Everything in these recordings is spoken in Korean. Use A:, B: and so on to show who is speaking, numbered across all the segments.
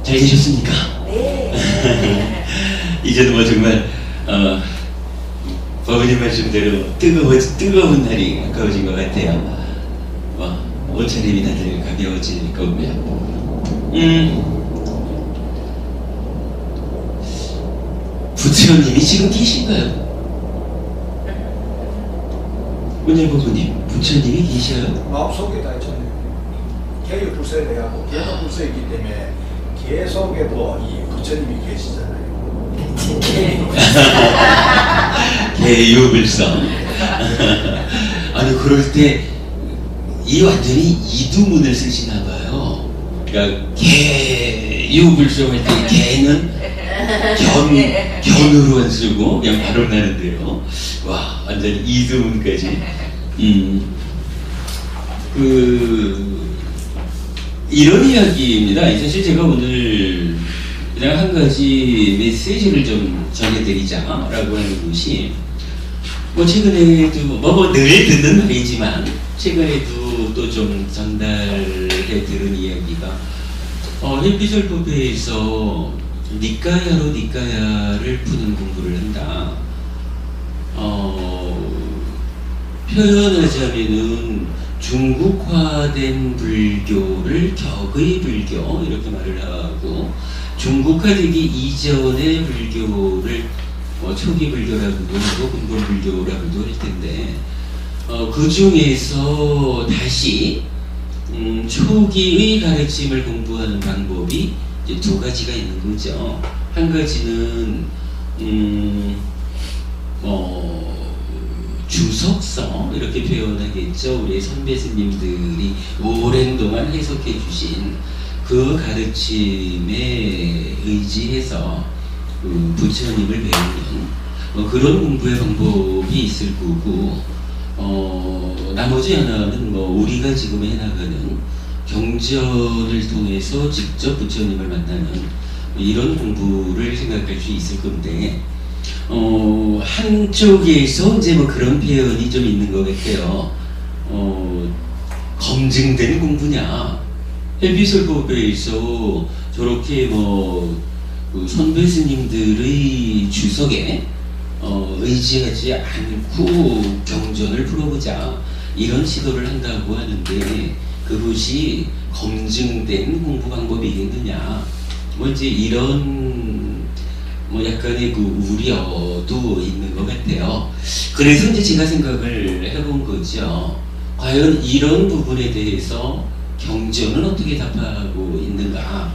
A: 잘 계셨습니까?
B: 네.
A: 이제는 뭐 정말 버버님 말씀대로 뜨거운 날이 가까워진 것 같아요. 옷차림이 다들 가벼워질 거고요. 부처님이 지금 계신가요? 오늘 부부님, 부처님이 계셔요?
C: 마음속에 다 있잖아요. 개의 불세대하고 개가 불세이기 때문에 개 속에도 이 부처님이 계시잖아요.
A: 개유불성. 아니 그럴 때 이 완전히 이두문을 쓰시나 봐요. 그러니까 개유불성 할 때 개는 견으로만 쓰고 그냥 발음 나는데요. 와 완전 이두문까지. 이런 이야기입니다. 사실 제가 오늘 그냥 한 가지 메시지를 좀 전해드리자라고 하는 것이 뭐 최근에도 늘 듣는 말이지만 최근에도 또 좀 전달해 들은 이야기가 햇빛설법에서 니까야로 니까야를 푸는 공부를 한다. 표현하자면은 중국화된 불교를 격의 불교 이렇게 말을 하고 중국화되기 이전의 불교를 초기 불교라고도 하고 근본 불교라고도 할 텐데 그 중에서 다시 초기의 가르침을 공부하는 방법이 이제 두 가지가 있는 거죠. 한 가지는 주석서 이렇게 표현하겠죠. 우리 선배 스님들이 오랜 동안 해석해 주신 그 가르침에 의지해서 부처님을 배우는 그런 공부의 방법이 있을 거고 나머지 하나는 우리가 지금 해나가는 경전을 통해서 직접 부처님을 만나는 이런 공부를 생각할 수 있을 건데 한쪽에서 이제 그런 표현이 좀 있는 것 같아요. 검증된 공부냐? 햇빛설법에서 저렇게 선배 스님들의 주석에 의지하지 않고 경전을 풀어보자 이런 시도를 한다고 하는데 그것이 검증된 공부 방법이겠느냐? 이제 이런 약간의 우려도 있는 것 같아요. 그래서 이제 제가 생각을 해본 거죠. 과연 이런 부분에 대해서 경전은 어떻게 답하고 있는가?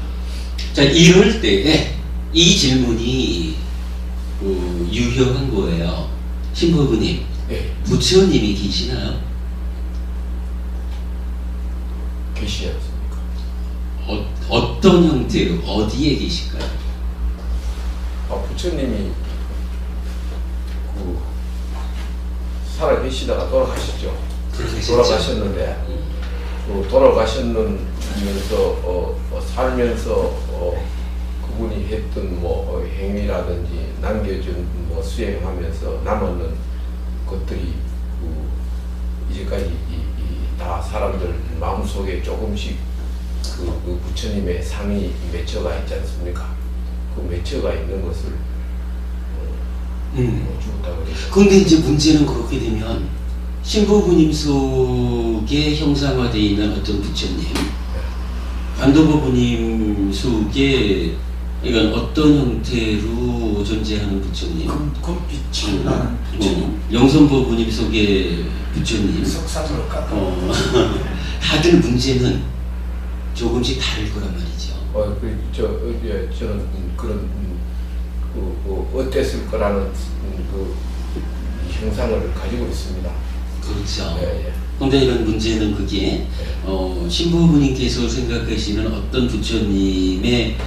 A: 자, 이럴 때 이 질문이 유효한 거예요. 신부부님,
D: 네.
A: 부처님이 계시나요?
D: 계시지 않습니까?
A: 어떤 형태로 어디에 계실까요?
D: 부처님이 살아 계시다가 돌아가셨죠. 돌아가셨는데 돌아가셨면서 살면서 그분이 했던 행위라든지 남겨준 수행하면서 남았는 것들이 이제까지 다 사람들 마음속에 조금씩 그 부처님의 상이 맺혀가 있지 않습니까? 그 맺혀가 있는 것을 죽었다고 그러죠.
A: 그런데 이제 문제는 그렇게 되면 신부부님 속에 형상화되어 있는 어떤 부처님, 관도부부님 속에 이건 어떤 형태로 존재하는 부처님?
C: 금빛이 나는 부처님.
A: 영선부부님 속에 부처님.
C: 석상으로 깎아.
A: 다들 문제는 조금씩 다를 거란 말이죠.
D: 저는 그런 어땠을 거라는 형상을 가지고 있습니다.
A: 그렇죠.
D: 예.
A: 그런데 이런 문제는 그게 신부부님께서 생각하시는 어떤 부처님의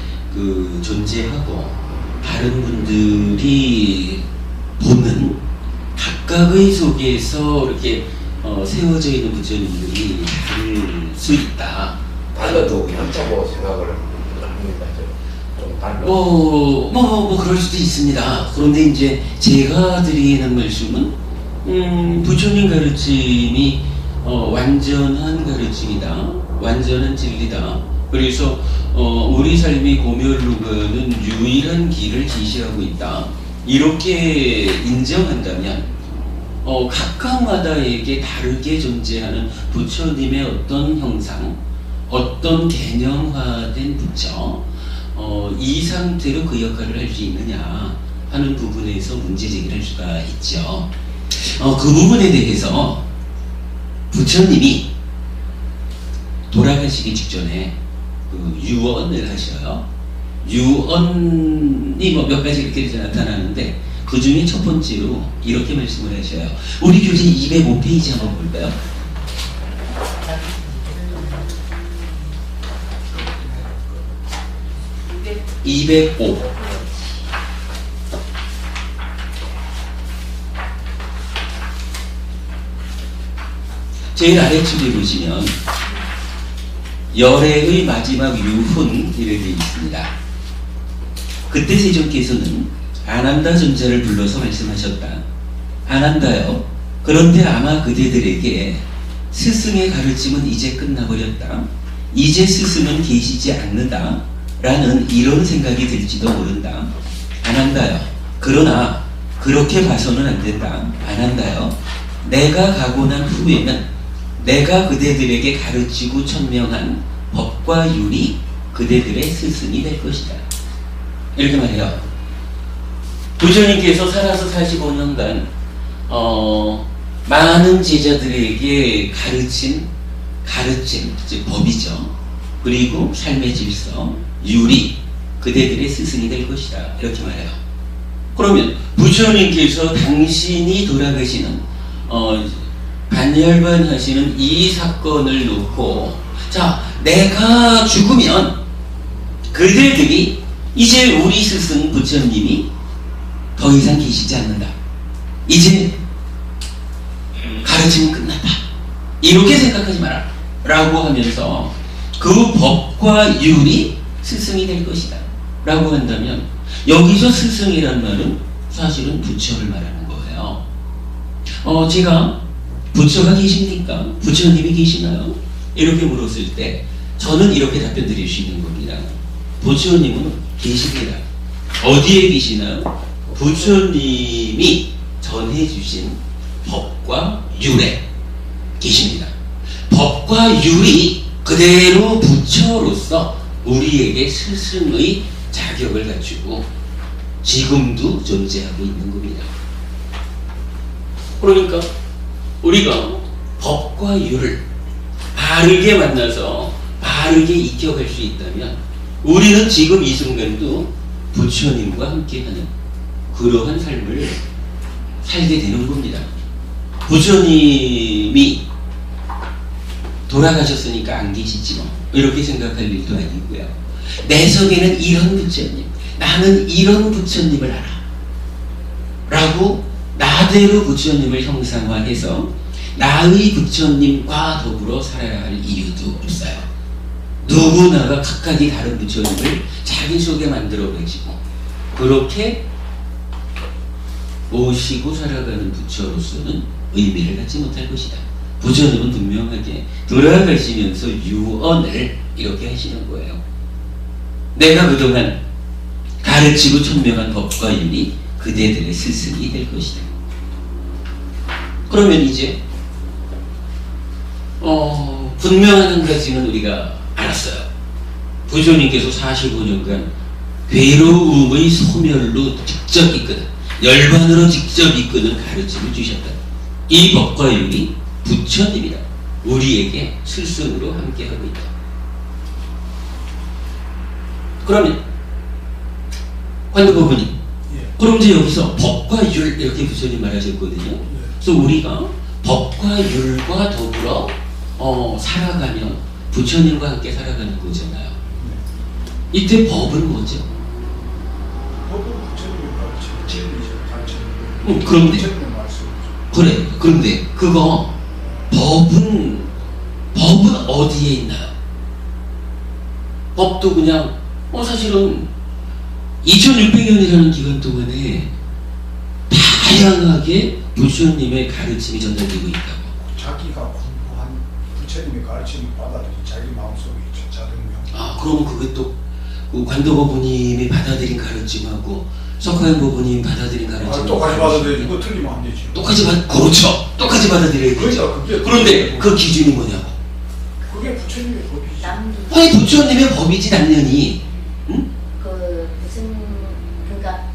A: 존재하고 다른 분들이 보는 각각의 속에서 이렇게 세워져 있는 부처님들이 다를 수 있다.
D: 달라도 괜찮다고 생각을 합니다. 좀 달라.
A: 그럴 수도 있습니다. 그런데 이제 제가 드리는 말씀은 부처님 가르침이 완전한 가르침이다, 완전한 진리다, 그래서 우리 삶이 고멸로가는 유일한 길을 지시하고 있다. 이렇게 인정한다면 각각마다에게 다르게 존재하는 부처님의 어떤 형상, 어떤 개념화된 부처, 이 상태로 그 역할을 할 수 있느냐 하는 부분에서 문제 제기를 할 수가 있죠. 그 부분에 대해서 부처님이 돌아가시기 직전에 그 유언을 하셔요. 유언이 뭐 몇 가지 이렇게 나타나는데 그 중에 첫 번째로 이렇게 말씀을 하셔요. 우리 교재 205페이지 한번 볼까요? (205) 제일 아래쪽에 보시면 열애의 마지막 유훈 이렇게 되어 있습니다. 그때 세존께서는 아난다 존자를 불러서 말씀하셨다. 아난다요, 그런데 아마 그대들에게 스승의 가르침은 이제 끝나버렸다. 이제 스승은 계시지 않는다 라는 이런 생각이 들지도 모른다. 아난다요, 그러나 그렇게 봐서는 안 된다. 아난다요, 내가 가고 난 후에는 내가 그대들에게 가르치고 천명한 법과 율이 그대들의 스승이 될 것이다. 이렇게 말해요. 부처님께서 살아서 45년간 많은 제자들에게 가르침, 즉 법이죠. 그리고 삶의 질서, 율이 그대들의 스승이 될 것이다. 이렇게 말해요. 그러면 부처님께서 당신이 돌아가시는 반열반하시는 이 사건을 놓고, 자, 내가 죽으면 그대들이 이제 우리 스승 부처님이 더 이상 계시지 않는다. 이제 가르침은 끝났다. 이렇게 생각하지 마라. 라고 하면서 그 법과 율이 스승이 될 것이다. 라고 한다면 여기서 스승이란 말은 사실은 부처를 말하는 거예요. 제가 부처가 계십니까? 부처님이 계시나요? 이렇게 물었을 때 저는 이렇게 답변 드릴 수 있는 겁니다. 부처님은 계십니다. 어디에 계시나요? 부처님이 전해주신 법과 율에 계십니다. 법과 율이 그대로 부처로서 우리에게 스승의 자격을 갖추고 지금도 존재하고 있는 겁니다. 그러니까 우리가 법과 율을 바르게 만나서 바르게 익혀갈 수 있다면 우리는 지금 이 순간도 부처님과 함께하는 그러한 삶을 살게 되는 겁니다. 부처님이 돌아가셨으니까 안 계시지 뭐 이렇게 생각할 일도 아니고요. 내 속에는 이런 부처님, 나는 이런 부처님을 알아 라고 나대로 부처님을 형상화해서 나의 부처님과 더불어 살아야 할 이유도 없어요. 누구나가 각각이 다른 부처님을 자기 속에 만들어 가지고 그렇게 모시고 살아가는 부처로서는 의미를 갖지 못할 것이다. 부처님은 분명하게 돌아가시면서 유언을 이렇게 하시는 거예요. 내가 그동안 가르치고 천명한 법과 율이 그대들의 스승이 될 것이다. 그러면 이제 분명한 한 가지는 우리가 알았어요. 부처님께서 45년간 괴로움의 소멸로 직접 이끄는, 열반으로 직접 이끄는 가르침을 주셨다. 이 법과 율이 부처님이다. 우리에게 스승으로 함께하고 있다. 그러면 관두부부님, 그럼 이제 여기서 법과 율 이렇게 부처님 말하셨거든요. 그래서 우리가 법과 율과 더불어 살아가면 부처님과 함께 살아가는 거잖아요. 이때 법은 뭐죠?
C: 법은 부처님의 가르침, 진리죠. 가르침.
A: 그런데
C: 부처님의 말씀이죠.
A: 그래. 그런데 그거 법은 어디에 있나요? 법도 그냥 사실은 2600년이라는 기간 동안에 다양하게 부처님의 가르침이 전달되고 있다고.
C: 자기가 공부한 부처님의 가르침을 받아들이 자기 마음속에 있죠. 자등명.
A: 그러면 그것도 그 관도법부님이 받아들인 가르침하고 석하영 법부님이 받아들인 가르침
C: 똑같이 받아들여야지. 그거 틀리면 안 되지.
A: 그렇죠. 똑같이 받아들여야 되죠.
C: 그러니까 그게
A: 그런데 그 기준이 뭐냐고.
C: 그게 부처님의 법이지.
B: 남도
A: 아니 부처님의 법이지 당연히. 응?
B: 그 무슨 그러니까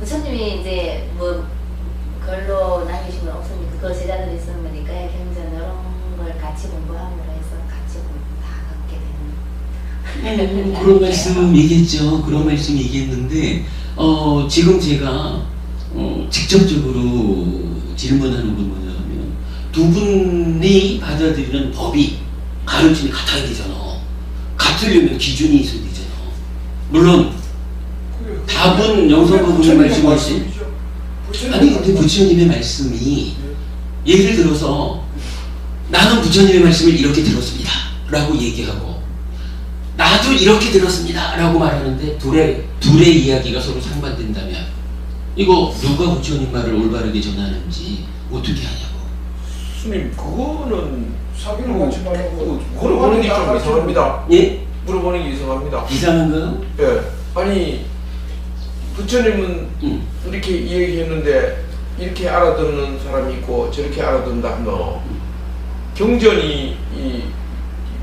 B: 부처님이 이제 뭐 글로 남기신 건 없으니까 그걸 제자들이 쓰는 거니까 경전 이런 걸 같이 공부함으로 해서 같이 공부 다 갖게 되는.
A: 그런 말씀 얘기했죠. 그런 말씀 얘기했는데 지금 제가 직접적으로 질문하는 건 뭐냐면 두 분이 받아들이는 법이 가르침이 같아야 되잖아. 같으려면 기준이 있어야 되잖아. 물론 답은 영성법부님 말씀하신 아니 근데 부처님의 말씀이 예를 들어서 나는 부처님의 말씀을 이렇게 들었습니다 라고 얘기하고 나도 이렇게 들었습니다 라고 말하는데 둘의 이야기가 서로 상반된다면 이거 누가 부처님 말을 올바르게 전하는지 어떻게 하냐고.
D: 스님 그거는
C: 사기는 같이 말하고
D: 물어보는 게 좀 이상합니다.
A: 예?
D: 물어보는 게 이상합니다.
A: 이상한가요?
D: 예. 아니 부처님은 이렇게 얘기했는데 이렇게 알아듣는 사람이 있고 저렇게 알아듣는다 하면 경전이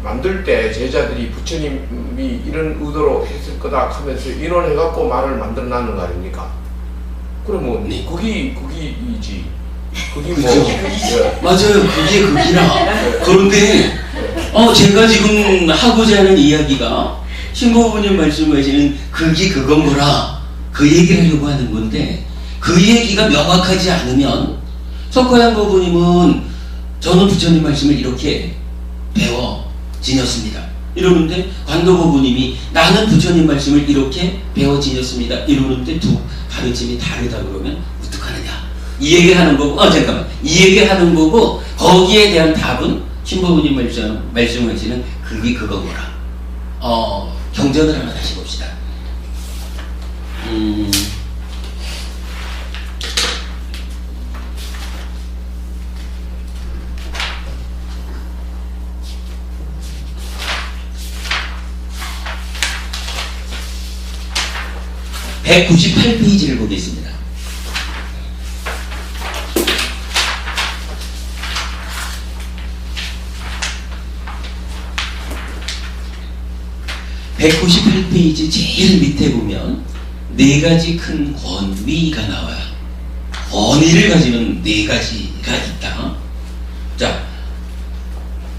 D: 만들 때 제자들이 부처님이 이런 의도로 했을 거다 하면서 인원해갖고 말을 만들어놨는 거 아닙니까? 그러면
A: 네.
D: 그기이지. 그게 뭐?
A: 그죠.
D: 예.
A: 맞아요. 그게 극이라. 그런데 제가 지금 하고자 하는 이야기가 신부부님 말씀하시는 극이 그건 거라 그 얘기를 하려고 하는 건데 그 얘기가 명확하지 않으면 석가양 법부님은 저는 부처님 말씀을 이렇게 배워 지녔습니다 이러는데 관도법부님이 나는 부처님 말씀을 이렇게 배워 지녔습니다 이러는데 두 가르침이 다르다 그러면 어떡하느냐 이 얘기하는 거고 잠깐만 이 얘기하는 거고 거기에 대한 답은 신부부님 말씀하시는 그게 그건 거라. 경전을 하나 다시 봅시다. 198페이지를 보겠습니다. (198페이지) 제일 밑에 보면 네 가지 큰 권위가 나와요. 권위를 가지는 네 가지가 있다. 자,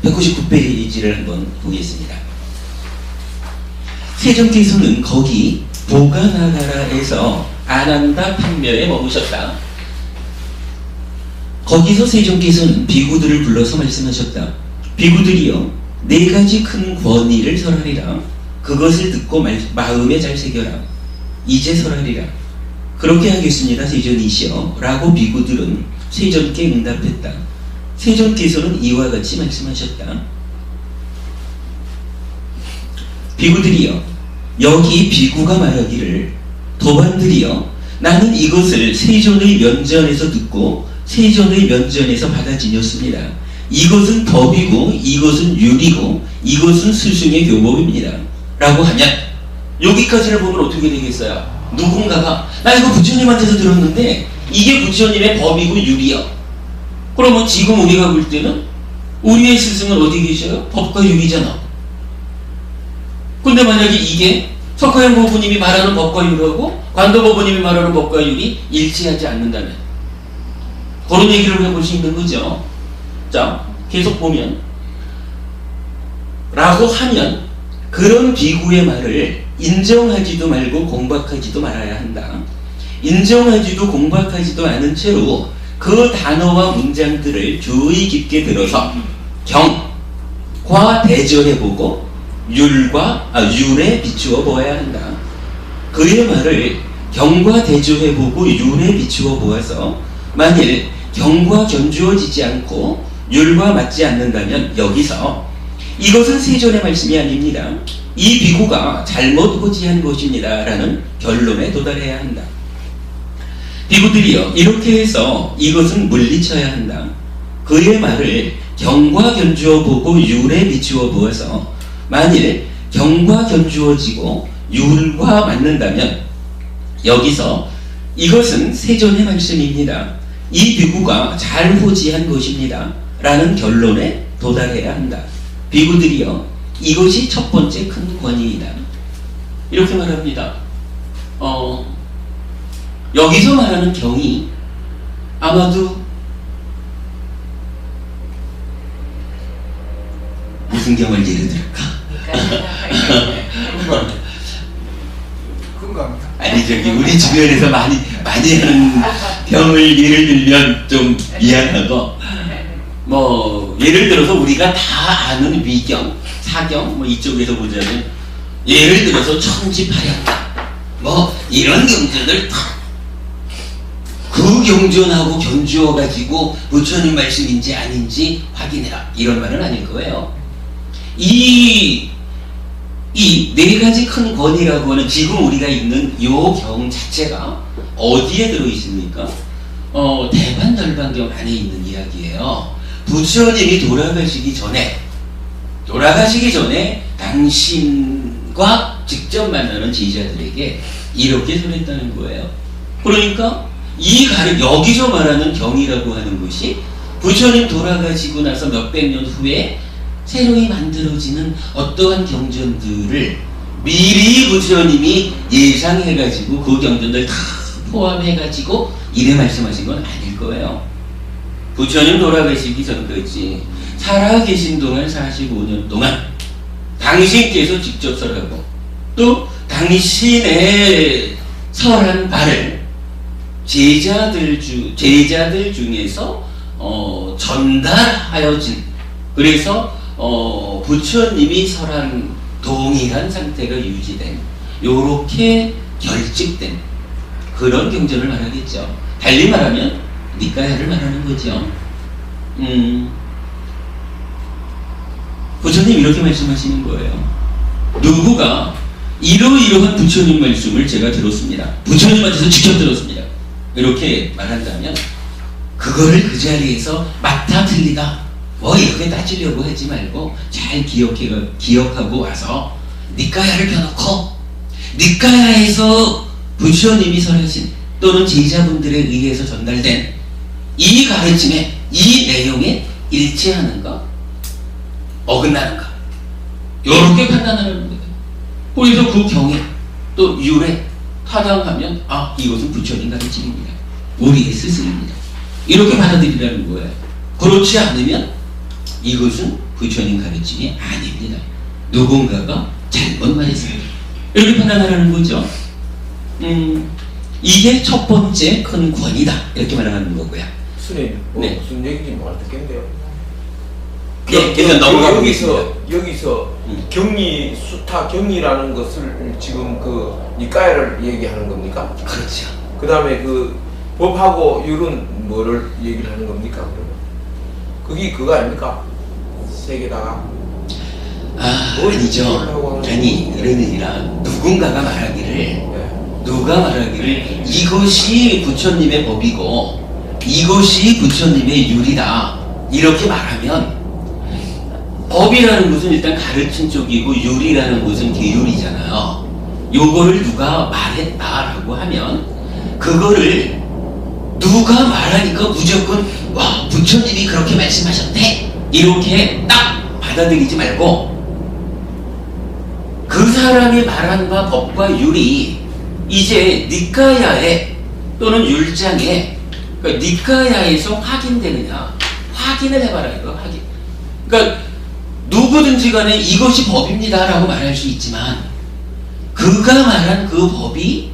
A: 199페이지를 한번 보겠습니다. 세종께서는 거기 보가나가라에서 아난다 판묘에 머무셨다. 거기서 세종께서는 비구들을 불러서 말씀하셨다. 비구들이여, 네 가지 큰 권위를 설하리라. 그것을 듣고 마음에 잘 새겨라. 이제 설하리라. 그렇게 하겠습니다, 세존이시여. 라고 비구들은 세존께 응답했다. 세존께서는 이와 같이 말씀하셨다. 비구들이여, 여기 비구가 말하기를, 도반들이여, 나는 이것을 세존의 면전에서 듣고 세존의 면전에서 받아 지녔습니다. 이것은 법이고 이것은 율이고 이것은 스승의 교법입니다. 라고 하면 여기까지를 보면 어떻게 되겠어요? 누군가가 나 이거 부처님한테서 들었는데 이게 부처님의 법이고 율이요. 그러면 지금 우리가 볼 때는 우리의 스승은 어디 계셔요? 법과 율이잖아. 근데 만약에 이게 석가영 법부님이 말하는 법과 율하고 관도 법부님이 말하는 법과 율이 일치하지 않는다면 그런 얘기를 해볼 수 있는 거죠. 자, 계속 보면 라고 하면 그런 비구의 말을 인정하지도 말고 공박하지도 말아야 한다. 인정하지도 공박하지도 않은 채로 그 단어와 문장들을 주의 깊게 들어서 경과 대조해보고 율에 비추어 보아야 한다. 그의 말을 경과 대조해보고 율에 비추어 보아서 만일 경과 견주어지지 않고 율과 맞지 않는다면 여기서 이것은 세존의 말씀이 아닙니다. 이 비구가 잘못 호지한 것입니다. 라는 결론에 도달해야 한다. 비구들이여, 이렇게 해서 이것은 물리쳐야 한다. 그의 말을 경과 견주어 보고 율에 비추어 보아서 만일 경과 견주어지고 율과 맞는다면 여기서 이것은 세존의 말씀입니다. 이 비구가 잘 호지한 것입니다. 라는 결론에 도달해야 한다. 비구들이여 이것이 첫 번째 큰 권위이다. 이렇게 말합니다. 여기서 말하는 경이 아마도 무슨 경을 예를 들을까?
C: 건강합니다.
A: 아니 저기 우리 주변에서 많이 하는 병을 예를 들면 좀 미안하고 뭐 예를 들어서 우리가 다 아는 위경, 사경 뭐 이쪽에서 보자면 예를 들어서 천지파약다 뭐 이런 경전을 다 그 경전하고 견주어 가지고 부처님 말씀인지 아닌지 확인해라 이런 말은 아닐 거예요. 이 네 가지 큰 권위라고 하는 지금 우리가 읽는 요 경 자체가 어디에 들어 있습니까? 대반열반경 안에 있는 이야기예요. 부처님이 돌아가시기 전에 당신과 직접 만나는 제자들에게 이렇게 설했다는 거예요. 그러니까 여기서 말하는 경이라고 하는 것이 부처님 돌아가시고 나서 몇백 년 후에 새로이 만들어지는 어떠한 경전들을 미리 부처님이 예상해가지고 그 경전들 다 포함해가지고 이래 말씀하신 건 아닐 거예요. 부처님 돌아가시기 전까지 살아계신 동안 45년 동안 당신께서 직접 설하고 또 당신의 설한 바를 제자들 중에서 전달하여진 그래서 부처님이 설한 동일한 상태가 유지된 요렇게 결집된 그런 경전을 말하겠죠. 달리 말하면 니까야를 말하는 거죠. 부처님 이렇게 말씀하시는 거예요. 누구가 이러이러한 부처님 말씀을 제가 들었습니다. 부처님한테서 직접 들었습니다. 이렇게 말한다면 그거를 그 자리에서 맞다 틀리다 뭐 이렇게 따지려고 하지 말고 잘 기억하고 와서 니까야를 펴놓고 니까야에서 부처님이 설하신 또는 제자분들에 의해서 전달된 이 가르침에 이 내용에 일치하는가 어긋나는가 이렇게 판단하는 거예요. 그래서 그 경에 또 율에 타당하면 이것은 부처님 가르침입니다. 우리의 스승입니다. 이렇게 받아들이라는 거예요. 그렇지 않으면 이것은 부처님 가르침이 아닙니다. 누군가가 잘못 말했습니다. 이렇게 판단하라는 거죠. 이게 첫 번째 큰 권위다. 이렇게 말하는 거고요.
D: 스님,
A: 네.
D: 무슨 얘기인지 못 알겠는데요.
A: 일단 넘어가 보겠습니다.
D: 여기서 경리, 수타 경리라는 것을 지금 그 니까야를 얘기하는 겁니까?
A: 그렇죠.
D: 그 다음에 그 법하고 율은 뭐를 얘기를 하는 겁니까? 그러면 그게 그거 아닙니까? 세 개다가
A: 아니죠. 아니 이런 얘기라 누군가가 말하기를 누가 말하기를 이것이 부처님의 법이고 이것이 부처님의 율이다 이렇게 말하면 법이라는 것은 일단 가르친 쪽이고 율이라는 것은 계율이잖아요. 요거를 누가 말했다라고 하면 그거를 누가 말하니까 무조건 와 부처님이 그렇게 말씀하셨대 이렇게 딱 받아들이지 말고 그 사람이 말한 바 법과 율이 이제 니까야에 또는 율장에 그러니까 니까야에서 확인되느냐 확인을 해봐라 이거 확인. 그러니까 누구든지 간에 이것이 법입니다 라고 말할 수 있지만 그가 말한 그 법이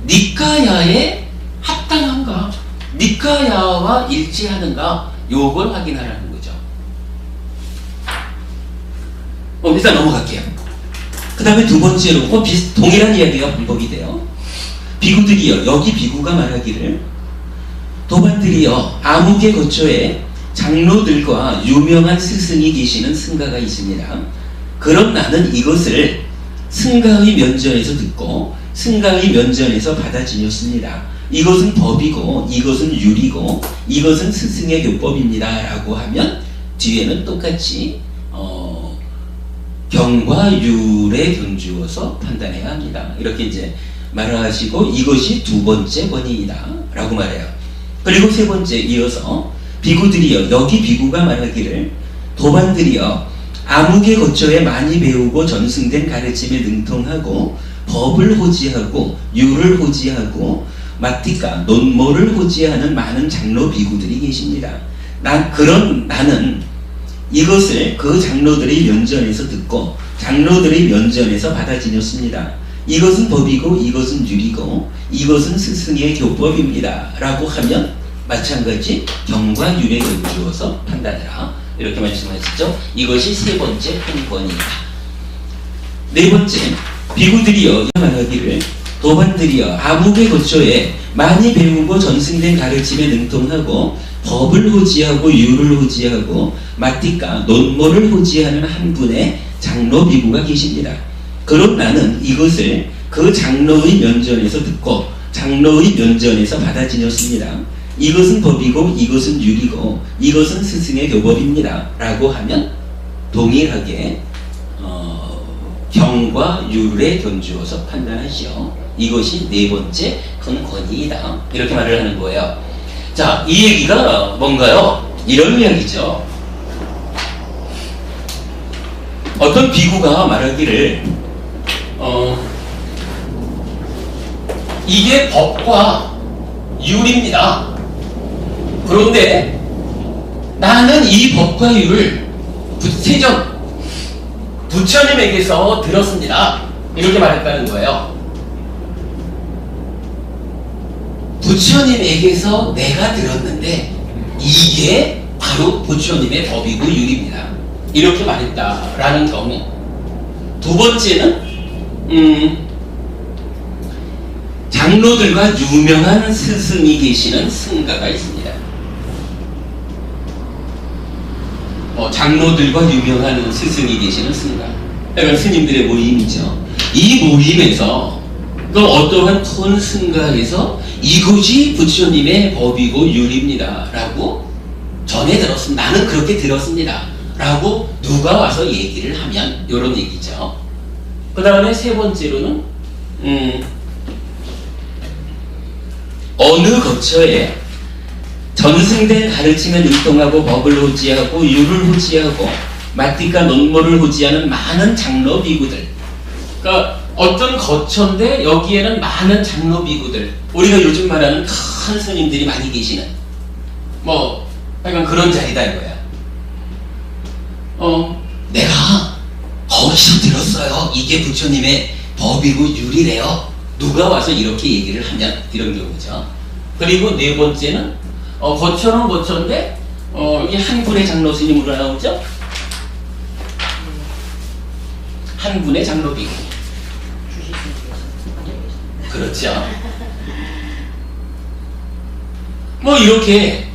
A: 니까야에 합당한가 니까야와 일치하는가 요걸 확인하라는 거죠. 일단 넘어갈게요. 그 다음에 두 번째로 동일한 이야기가 반복이 돼요. 비구들이여 여기 비구가 말하기를 도반들이여 암흑의 거처에 장로들과 유명한 스승이 계시는 승가가 있습니다. 그럼 나는 이것을 승가의 면전에서 듣고 승가의 면전에서 받아지녔습니다. 이것은 법이고 이것은 율이고 이것은 스승의 교법입니다 라고 하면 뒤에는 똑같이 경과 율에 견주어서 판단해야 합니다. 이렇게 이제 말하시고 이것이 두 번째 권위이다 라고 말해요. 그리고 세 번째 이어서 비구들이여, 여기 비구가 말하기를 도반들이여 암흑의 거처에 많이 배우고 전승된 가르침에 능통하고 법을 호지하고 율을 호지하고 마티카 논모를 호지하는 많은 장로 비구들이 계십니다. 나는 이것을 그 장로들의 면전에서 듣고 장로들의 면전에서 받아 지녔습니다. 이것은 법이고 이것은 율이고 이것은 스승의 교법입니다 라고 하면 마찬가지 경과 율에 견주어서 판단해라 이렇게 말씀하시죠. 이것이 세 번째 큰 권위이다. 네 번째, 비구들이여 말하기를 도반들이여 암흑의 거처에 많이 배우고 전승된 가르침에 능통하고 법을 호지하고 율을 호지하고 마티카 논모를 호지하는 한 분의 장로 비구가 계십니다. 그럼 나는 이것을 그 장로의 면전에서 듣고 장로의 면전에서 받아 지녔습니다. 이것은 법이고 이것은 율이고 이것은 스승의 교법입니다 라고 하면 동일하게 경과 율에 견주어서 판단하시오. 이것이 네 번째 큰 권위이다 이렇게 말을 하는 거예요. 자, 이 얘기가 뭔가요? 이런 이야기죠. 어떤 비구가 말하기를 이게 법과 율입니다. 그런데 나는 이 법과 율을 세전 부처님에게서 들었습니다. 이렇게 말했다는 거예요. 부처님에게서 내가 들었는데 이게 바로 부처님의 법이고 율입니다. 이렇게 말했다라는 경우. 두 번째는 장로들과 유명한 스승이 계시는 승가가 있습니다. 장로들과 유명한 스승이 계시는 승가. 그러니까 스님들의 모임이죠. 이 모임에서 그 어떠한 큰 승가에서 이것이 부처님의 법이고 율입니다 라고 전해 들었습니다. 나는 그렇게 들었습니다 라고 누가 와서 얘기를 하면 이런 얘기죠. 그 다음에 세 번째로는 어느 거처에 전승된 가르침에 능통하고 법을 호지하고 율을 호지하고 마티카 논모를 호지하는 많은 장로 비구들. 그러니까 어떤 거처인데 여기에는 많은 장로 비구들, 우리가 요즘 말하는 큰 스님들이 많이 계시는 약간 그런 자리다 이거야. 내가 거기서 들었어요. 이게 부처님의 법이고 율이래요. 누가 와서 이렇게 얘기를 하면 이런 경우죠. 그리고 네 번째는 거처는 거처인데 여기 한 분의 장로 스님으로 나오죠. 한 분의 장로 비구. 그렇죠. 이렇게.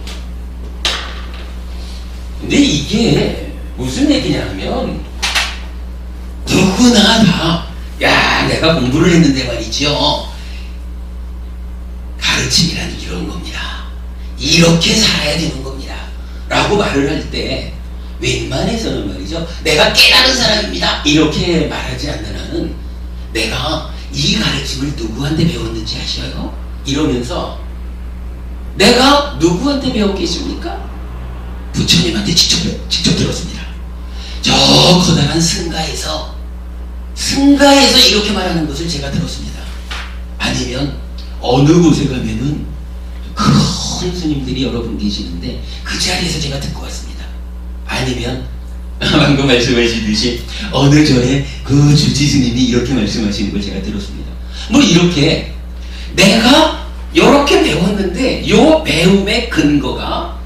A: 근데 이게 무슨 얘기냐면 누구나 다 내가 공부를 했는데 말이죠. 가르침이란 이런 겁니다. 이렇게 살아야 되는 겁니다. 라고 말을 할 때 웬만해서는 말이죠. 내가 깨달은 사람입니다. 이렇게 말하지 않는 한은 내가 이 가르침을 누구한테 배웠는지 아셔요? 이러면서 내가 누구한테 배웠겠습니까? 부처님한테 직접 들었습니다. 저 커다란 승가에서 이렇게 말하는 것을 제가 들었습니다. 아니면 어느 곳에 가면은 큰 스님들이 여러 분 계시는데 그 자리에서 제가 듣고 왔습니다. 아니면 방금 말씀하시듯이 어느 절에 그 주지 스님이 이렇게 말씀하시는 걸 제가 들었습니다. 이렇게 내가 이렇게 배웠는데 요 배움의 근거가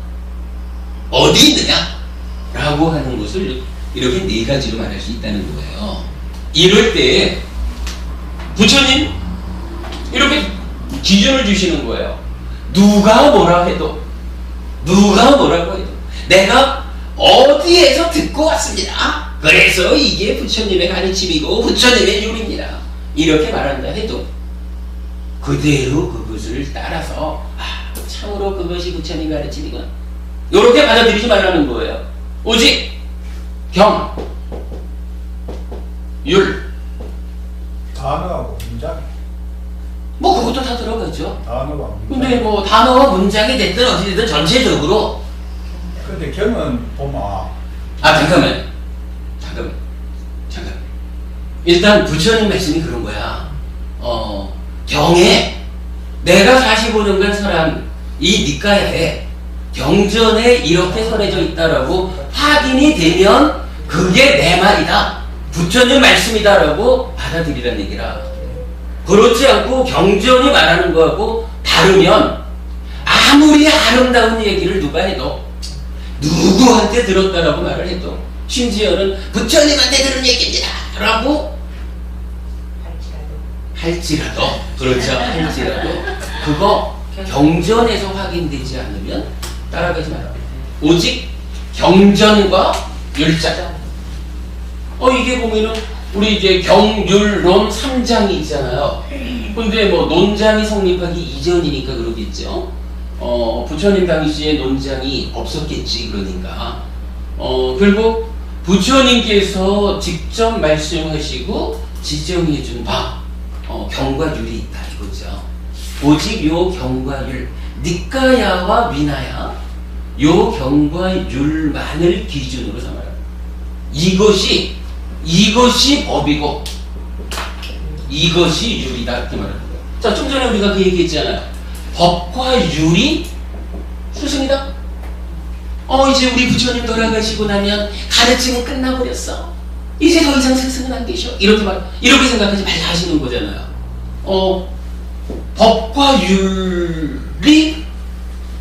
A: 어디 있느냐? 라고 하는 것을 이렇게 네 가지로 말할 수 있다는 거예요. 이럴 때 부처님 이렇게 기준을 주시는 거예요. 누가 뭐라고 해도 내가 어디에서 듣고 왔습니다. 그래서 이게 부처님의 가르침이고 부처님의 율입니다. 이렇게 말한다 해도 그대로 그것을 따라서 참으로 그것이 부처님 가르침이구나 이렇게 받아들이지 말라는 거예요. 오직
E: 율.
C: 단어하고 문장,
E: 뭐 그것도 다 들어가죠.
C: 단어와 문장.
E: 근데 뭐 단어와 문장이 됐든 어찌됐든 전체적으로
C: 근데 경은 보면
E: 잠깐만. 일단 부처님 말씀이 그런 거야. 경에 내가 45년간 설한 이 니까야에 경전에 이렇게 설해져 있다라고 확인이 되면 그게 내 말이다. 부처님 말씀이다라고 받아들이라는 얘기라. 그렇지 않고 경전이 말하는 거하고 다르면 아무리 아름다운 얘기를 누가 해도 누구한테 들었다라고 말을 해도 심지어는 부처님한테 들은 얘기입니다 라고 할지라도 그렇죠. 할지라도 그거 경전에서 확인되지 않으면 따라가지 마라. 오직 경전과 율자. 이게 보면은 우리 이제 경율론 3장이 있잖아요. 근데 뭐 논장이 성립하기 이전이니까 그러겠죠. 부처님 당시에 논장이 없었겠지. 그러니까 결국 부처님께서 직접 말씀하시고 지정해 준 바 경과 율이 있다 이거죠. 오직 요 경과 율 니까야와 위나야 요 경과 율만을 기준으로 삼아라. 이것이 법이고 이것이 율이다 이렇게 말하는 거예요. 자, 좀 전에 우리가 그 얘기했잖아요. 법과 율이 스승이다. 이제 우리 부처님 돌아가시고 나면 가르침은 끝나버렸어. 이제 더 이상 스승은 안 계셔. 이렇게 생각하지 말라 하시는 거잖아요. 법과 율이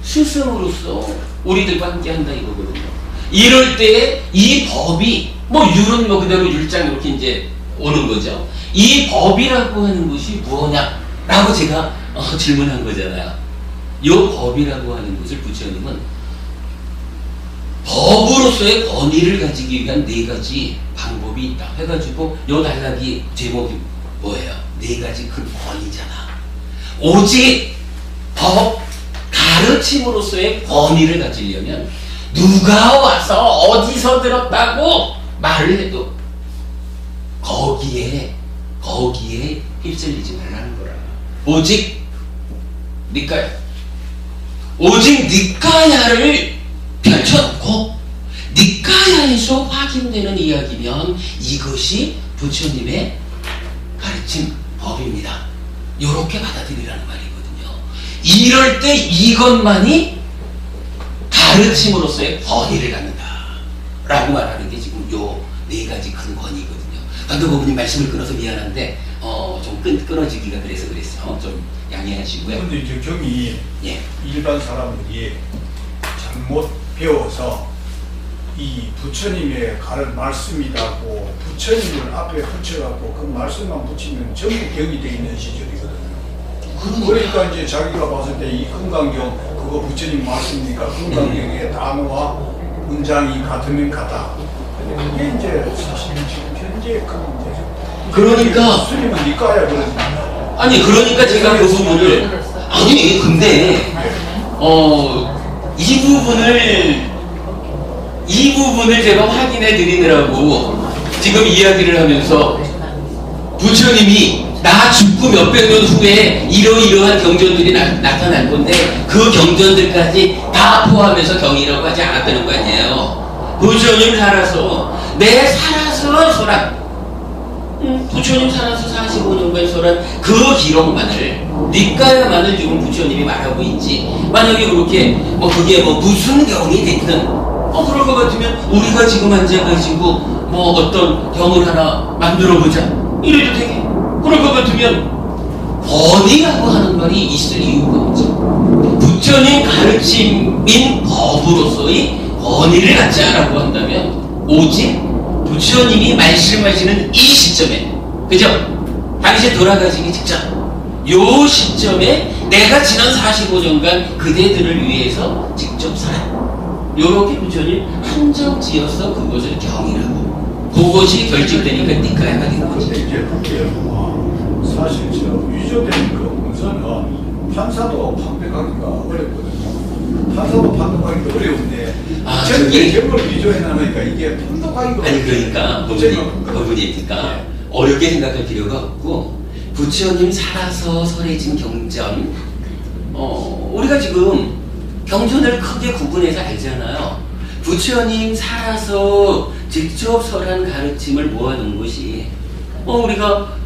E: 스승으로서 우리들과 함께 한다 이거거든요. 이럴 때 이 법이 율은 그대로 율장 이렇게 이제 오는 거죠. 이 법이라고 하는 것이 무엇냐라고 제가 질문한 거잖아요. 이 법이라고 하는 것을 부처님은 법으로서의 권위를 가지기 위한 4가지 방법이 있다 해가지고 요 단락이 제목이 뭐예요? 4가지 큰 권위잖아. 오직 법 가르침으로서의 권위를 가지려면 누가 와서 어디서 들었다고 말을 해도 거기에 휩쓸리지 말라는 거라. 오직 니까야. 오직 니까야를 펼쳐놓고 니까야에서 확인되는 이야기면 이것이 부처님의 가르침 법입니다. 요렇게 받아들이라는 말이거든요. 이럴 때 이것만이 가르침으로서의 권위를 갖는다 라고 말하는 게 지금 요 4가지 큰 권위거든요. 방금 부모님 말씀을 끊어서 미안한데 좀 끊어지기가 그래서 그랬어. 좀 양해하시고요.
C: 근데 이제 경이
E: 예.
C: 일반 사람들이 잘못 배워서 이 부처님의 말씀이라고 부처님을 앞에 붙여갖고 그 말씀만 붙이면 전부 경이 되어 있는 시절이거든요. 그러니까 이제 자기가 봤을 때 이 금강경 그거 부처님 말씀이니까 금강경의 단어와 문장이 같으면 같다. 근데 그게 이제 사실 지금 현재 그 문제죠.
E: 그러니까
C: 부처님은 니까야 그러니까.
E: 아니 그러니까 제가 그 부분을 근데 이 부분을 제가 확인해 드리느라고 지금 이야기를 하면서 부처님이 나 죽고 몇백 년 후에 이러이러한 경전들이 나타날 건데 그 경전들까지 다 포함해서 경이라고 하지 않았다는 거 아니에요. 부처님 살아서 살아서 설한 부처님 살아서 45년간 설한 그 기록만을 니까야만을 지금 부처님이 말하고 있지. 만약에 그렇게 그게 무슨 경이 됐든 그럴 것 같으면 우리가 지금 앉아가지고 어떤 경을 하나 만들어보자 이래도 되게. 그럴 것 같으면 권위라고 하는 말이 있을 이유가 없죠. 부처님 가르침인 법으로서의 권위를 갖자라고 한다면 오직 부처님이 말씀하시는 이 시점에, 그죠? 당시 돌아가시기 직전 요 시점에 내가 지난 45년간 그대들을 위해서 직접 살았다. 요렇게 부처님 한정 지어서 그것을 경이라고. 그것이 결집되니까 니까야가 된 거지.
C: 근데 이제 볼게요. 사실 저 위조된 그 문서는 판사도 판독하기가 어렵거든요. 판사도 판독하기가 어려운데
E: 저기
C: 경을 위조해 놔니까 이게 판독하기가
E: 아니 그러니까 그분이니까 어렵게 생각할 필요가 없고, 부처님 살아서 설해진 경전, 우리가 지금 경전을 크게 구분해서 알잖아요. 부처님 살아서 직접 설한 가르침을 모아놓은 것이, 우리가,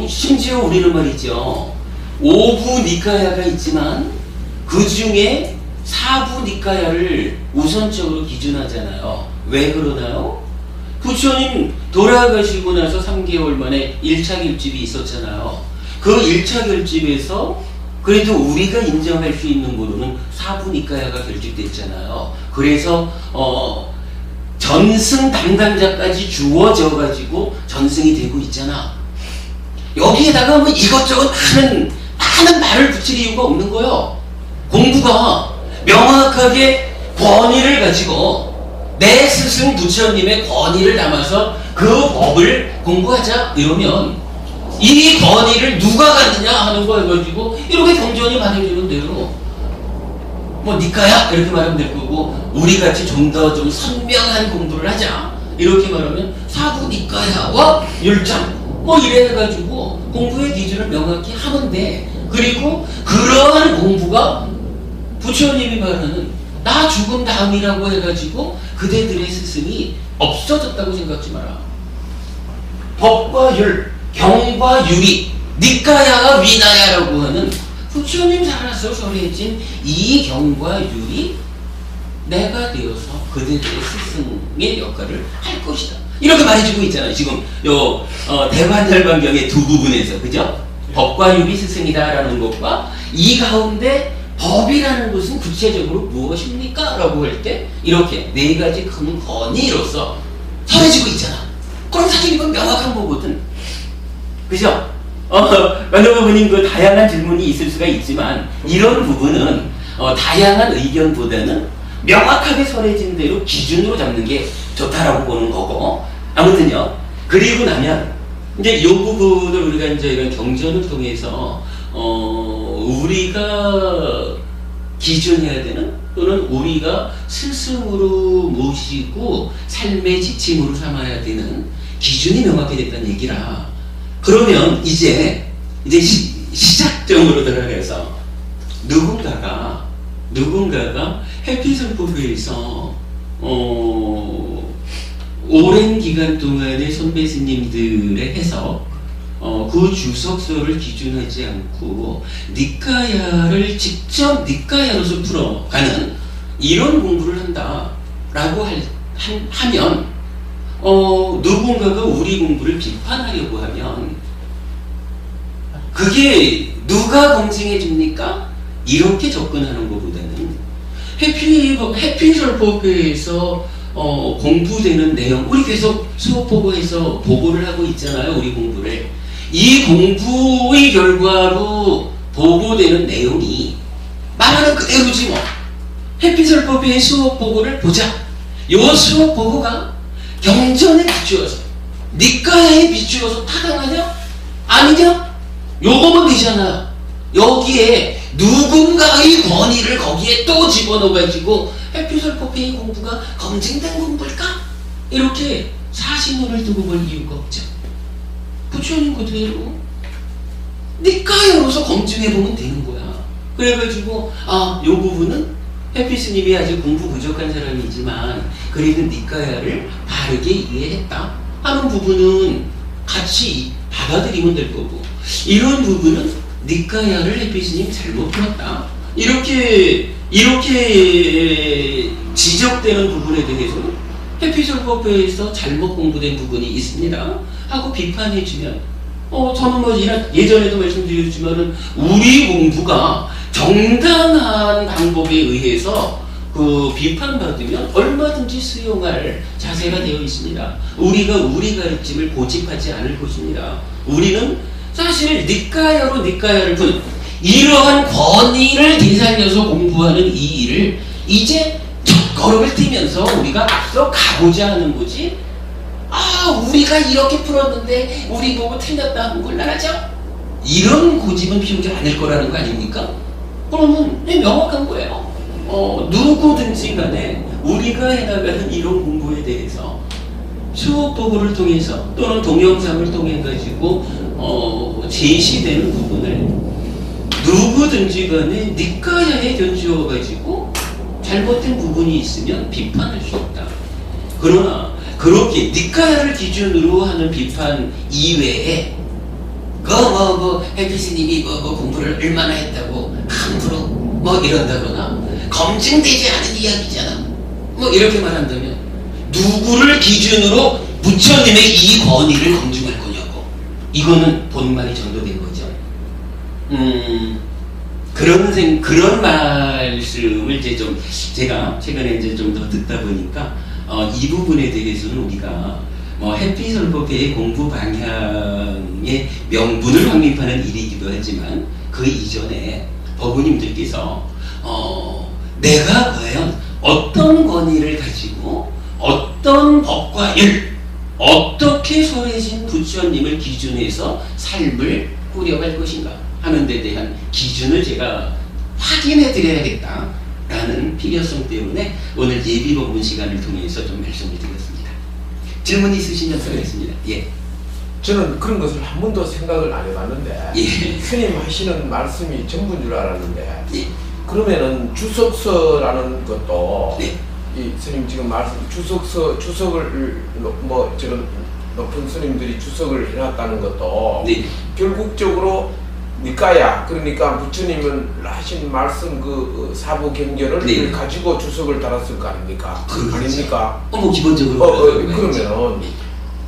E: 심지어 우리는 말이죠. 5부 니카야가 있지만, 그 중에 4부 니카야를 우선적으로 기준하잖아요. 왜 그러나요? 부처님 돌아가시고 나서 3개월 만에 1차 결집이 있었잖아요. 그 1차 결집에서 그래도 우리가 인정할 수 있는 부분은 4부 니카야가 결집됐잖아요. 그래서 전승 담당자까지 주어져 가지고 전승이 되고 있잖아. 여기에다가 뭐 이것저것 많은 말을 붙일 이유가 없는 거예요. 공부가 명확하게 권위를 가지고 내 스승 부처님의 권위를 담아서 그 법을 공부하자 이러면, 이 권위를 누가 갖느냐 하는 거 해가지고 이렇게 경전이 말해주는 대로 뭐 니까야 이렇게 말하면 될 거고, 우리같이 좀 더 좀 선명한 공부를 하자 이렇게 말하면 4부 니까야와 율장 뭐 이래 해가지고 공부의 기준을 명확히 하면 돼. 그리고 그러한 공부가 부처님이 말하는 나 죽은 다음이라고 해가지고 그대들의 스승이 없어졌다고 생각지 마라. 법과 율, 경과 율이 니까야와 위나야라고 하는 부처님 살아서 설해진 이 경과 율이 내가 되어서 그대들의 스승의 역할을 할 것이다. 이렇게 말해주고 있잖아요. 지금 요 대관절반경의 두 부분에서, 그죠? 법과 율이 스승이다라는 것과 이 가운데 법이라는 것은 구체적으로 무엇입니까? 라고 할 때 이렇게 네 가지 큰 권위로서 설해지고 있잖아. 그럼 사실 이건 명확한 거거든. 그죠? 많은 부분인 그 다양한 질문이 있을 수가 있지만, 이런 부분은 다양한 의견보다는 명확하게 설해진 대로 기준으로 잡는 게 좋다라고 보는 거고, 아무튼요. 그리고 나면 이제 이 부분을 우리가 이제 이런 경전을 통해서 우리가 기준해야 되는, 또는 우리가 스승으로 모시고 삶의 지침으로 삼아야 되는 기준이 명확해졌다는 얘기라. 그러면 이제 시작점으로 들어가서 누군가가 해피설법에서 오랜 기간 동안의 선배 스님들의 해석, 그 주석서를 기준하지 않고 니까야를 직접 니까야로서 풀어가는 이런 공부를 한다라고 하면, 누군가가 우리 공부를 비판하려고 하면 그게 누가 검증해 줍니까? 이렇게 접근하는 것보다는 해피설법에서 공부되는 내용, 우리 계속 수업 보고해서 보고를 하고 있잖아요. 우리 공부를. 이 공부의 결과로 보고되는 내용이 말하는 그대로지 뭐. 해피설법의 수업 보고를 보자. 요 수업 보고가 경전에 비추어서, 니까야에 비추어서 타당하냐? 아니냐? 요거면 되잖아. 여기에 누군가의 권위를 거기에 또 집어넣어가지고 해피설법의 공부가 검증된 공부일까? 이렇게 사신호를 두고 볼 이유가 없죠. 부처님 그대로 니까야로서 검증해보면 되는 거야. 그래가지고 요 부분은 해피스님이 아직 공부 부족한 사람이지만 그래도 니까야를 바르게 이해했다 하는 부분은 같이 받아들이면 될 거고, 이런 부분은 니까야를 해피스님 잘못 풀었다 이렇게 지적되는 부분에 대해서는 해피설법에서 잘못 공부된 부분이 있습니다 하고 비판해주면, 저는 뭐 예전에도 말씀드렸지만은 우리 공부가 정당한 방법에 의해서 그 비판받으면 얼마든지 수용할 자세가 되어 있습니다. 우리가 우리 가르침을 고집하지 않을 것입니다. 우리는 사실 니까야를 푼 이러한 권위를 되살려서 공부하는 이 일을 이제 첫걸음을 띄면서 우리가 앞서 가보자 하는 거지, 우리가 이렇게 풀었는데 우리 보고 틀렸다 하는 걸 나라죠? 이런 고집은 피우지 않을 거라는 거 아닙니까? 그러면 명확한 거예요. 누구든지 간에 우리가 해나가는 이런 공부에 대해서 수호법을 통해서 또는 동영상을 통해 가지고 제시되는 부분을 누구든지 간에 니까야에 견주어 가지고 잘못된 부분이 있으면 비판할 수 있다. 그러나 그렇게 니까야를 기준으로 하는 비판 이외에 헬피스님이 공부를 얼마나 했다고 함부로 이런다거나 검증되지 않은 이야기잖아. 이렇게 말한다면 누구를 기준으로 부처님의 이 권위를 검증할 거냐고. 이거는 본말이 전도된 거죠. 그런 말씀을 이제 좀 제가 최근에 이제 좀 더 듣다 보니까 이 부분에 대해서는 우리가 해피설법의 공부 방향의 명분을 확립하는 일이기도 하지만 그 이전에 법우님들께서 내가 과연 어떤 권위를 가지고 어떤 법과 일 어떻게 설해진 부처님을 기준해서 삶을 꾸려갈 것인가 하는 데 대한 기준을 제가 확인해 드려야겠다라는 필요성 때문에 오늘 예비본문 시간을 통해서 좀 말씀을 드렸습니다. 질문 있으시면 드리겠습니다. 예.
D: 저는 그런 것을 한 번도 생각을 안 해봤는데
E: 예.
D: 스님 하시는 말씀이 전부인 줄 알았는데
E: 예.
D: 그러면은 주석서라는 것도
E: 네.
D: 이 스님 지금 말씀 주석을 저런 높은 스님들이 주석을 해놨다는 것도
E: 네.
D: 결국적으로 니까야 그러니까 부처님은 하신 말씀 그 사부 경전을
E: 네.
D: 가지고 주석을 달았을 거 아닙니까?
E: 그렇죠.
D: 아닙니까?
E: 기본적으로
D: 그러면은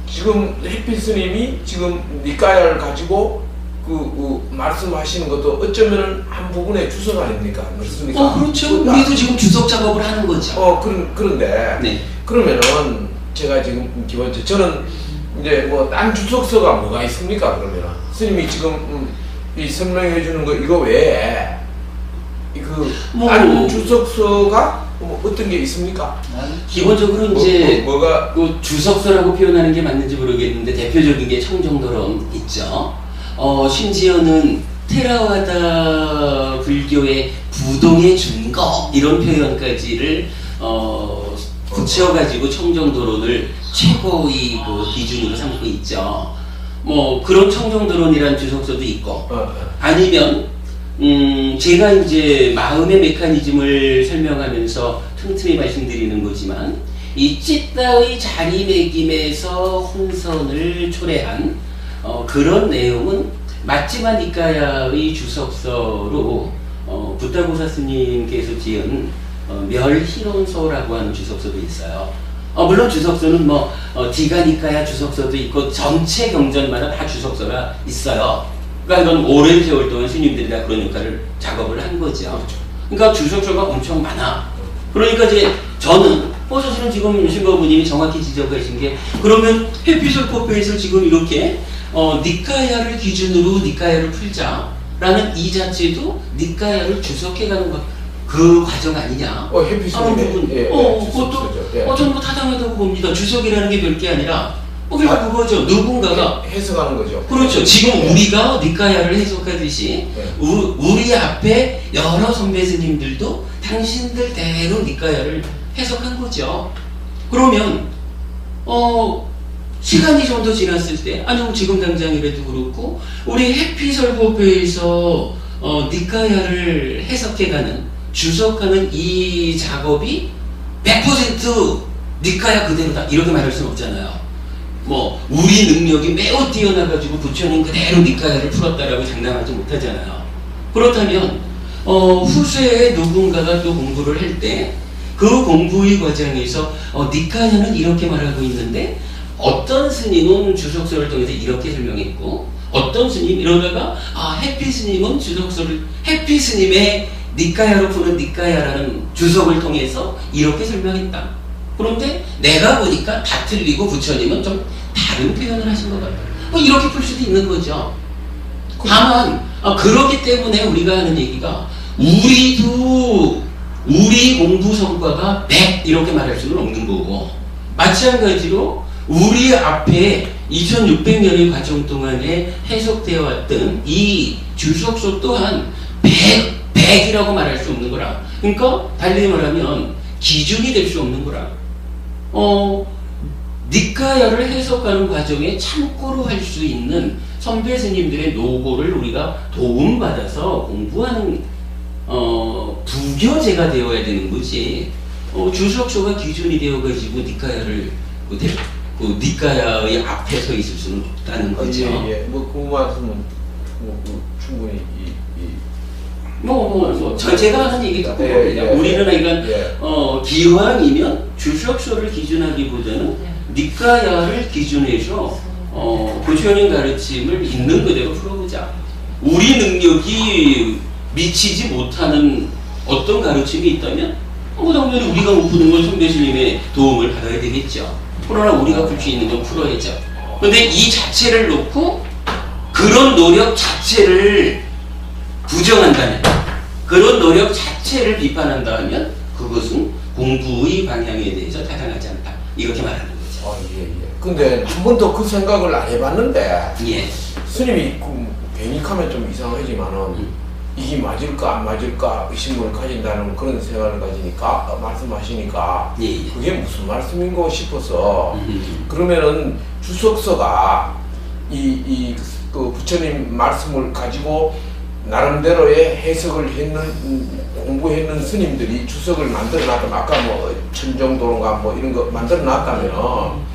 D: 지금 햇빛 스님이 지금 니까야를 가지고 말씀하시는 것도 어쩌면은 한 부분의 주석 아닙니까? 그렇습니까?
E: 그렇죠. 우리도 지금 주석 작업을 하는 거죠.
D: 그런데
E: 네.
D: 그러면은 제가 지금 기본적으로 저는 이제 딴 주석서가 뭐가 있습니까? 그러면은 스님이 지금 이 설명해 주는 거 이거 외에 딴 주석서가 어떤 게 있습니까?
E: 기본적으로 이제
D: 뭐가
E: 주석서라고 표현하는 게 맞는지 모르겠는데 대표적인 게 청정도론 있죠. 심지어는 테라와다 불교의 부동의 준거 이런 표현까지를 붙여가지고 청정도론을 최고의 기준으로 삼고 있죠. 그런 청정도론이라는 주석서도 있고 아니면 제가 이제 마음의 메커니즘을 설명하면서 틈틈이 말씀드리는 거지만 이 찌따의 자리매김에서 혼선을 초래한 그런 내용은 맞지마 니까야의 주석서로 붓다고사 스님께서 지은 멸희론서라고 하는 주석서도 있어요. 물론 주석서는 디가 니까야 주석서도 있고 전체 경전마다 다 주석서가 있어요. 그러니까 이건 오랜 세월 동안 스님들이 다 그런 역할을 작업을 한 거죠. 그러니까 주석서가 엄청 많아. 그러니까 이제 저는 사실은 지금 신거부님이 정확히 지적하신 게 그러면 해피설법회에서 지금 이렇게 니까야를 기준으로 니까야를 풀자라는 이 자체도 니까야를 주석해가는 그 과정 아니냐?
D: 해피스님의
E: 그것도 저는 타당하다고 봅니다. 주석이라는 게 별 게 아니라 그냥 그거죠. 누군가가
D: 해석하는 거죠.
E: 그렇죠. 지금 우리가 니까야를 해석하듯이 우리 앞에 여러 선배 스님들도 당신들대로 니까야를 해석한 거죠. 그러면 시간이 좀 더 지났을 때 아니면 지금 당장이라도 그렇고 우리 해피설법회에서 니까야를 해석해가는 주석하는 이 작업이 100% 니까야 그대로다 이렇게 말할 수는 없잖아요. 우리 능력이 매우 뛰어나가지고 부처님 그대로 니까야를 풀었다라고 장담하지 못하잖아요. 그렇다면 후세에 누군가가 또 공부를 할 때 그 공부의 과정에서 니까야는 이렇게 말하고 있는데 어떤 스님은 주석서를 통해서 이렇게 설명했고 어떤 스님 이러다가 해피 스님은 주석서를 해피 스님의 니까야로 푸는 니까야라는 주석을 통해서 이렇게 설명했다. 그런데 내가 보니까 다 틀리고 부처님은 좀 다른 표현을 하신 것 같다. 이렇게 풀 수도 있는 거죠. 다만 그렇기 때문에 우리가 하는 얘기가 우리 공부 성과가 100 이렇게 말할 수는 없는 거고 마찬가지로 우리 앞에 2600년의 과정 동안에 해석되어 왔던 이 주석서 또한 100이라고 말할 수 없는 거라. 그러니까 달리 말하면 기준이 될 수 없는 거라. 니까야를 해석하는 과정에 참고로 할 수 있는 선배 스님들의 노고를 우리가 도움받아서 공부하는 부교재가 되어야 되는 거지. 주석서가 기준이 되어가지고 니까야를 그 니까야의 앞에 서 있을 수는 없다는 거죠.
D: 예. 그 말씀은 충분히
E: 제가 하는 얘기 듣고 봅니다. 우리는 그러니까 기왕이면 주석서를 기준하기보다는 니까야를 기준해서 부처님 가르침을 있는 그대로 풀어보자. 우리 능력이 미치지 못하는 어떤 가르침이 있다면 당연히 우리가 못 푸는 건 선배 스님의 도움을 받아야 되겠죠. 그러나 우리가 풀 수 있는 건 풀어야죠. 그런데 이 자체를 놓고 그런 노력 자체를 부정한다면, 그런 노력 자체를 비판한다면 그것은 공부의 방향에 대해서 타당하지 않다. 이렇게 말하는 거죠.
D: 근데 한 번도 그 생각을 안 해봤는데
E: 예.
D: 스님이 괜히하면 좀 이상하지만은 이게 맞을까 안 맞을까 의심을 가진다는 그런 생각을 가지니까 말씀하시니까
E: 예.
D: 그게 무슨 말씀인가 싶어서 그러면은 주석서가 그 부처님 말씀을 가지고 나름대로의 해석을 했는 공부했는 스님들이 주석을 만들어놨다면 아까 뭐 천정도론가 뭐 이런 거 만들어놨다면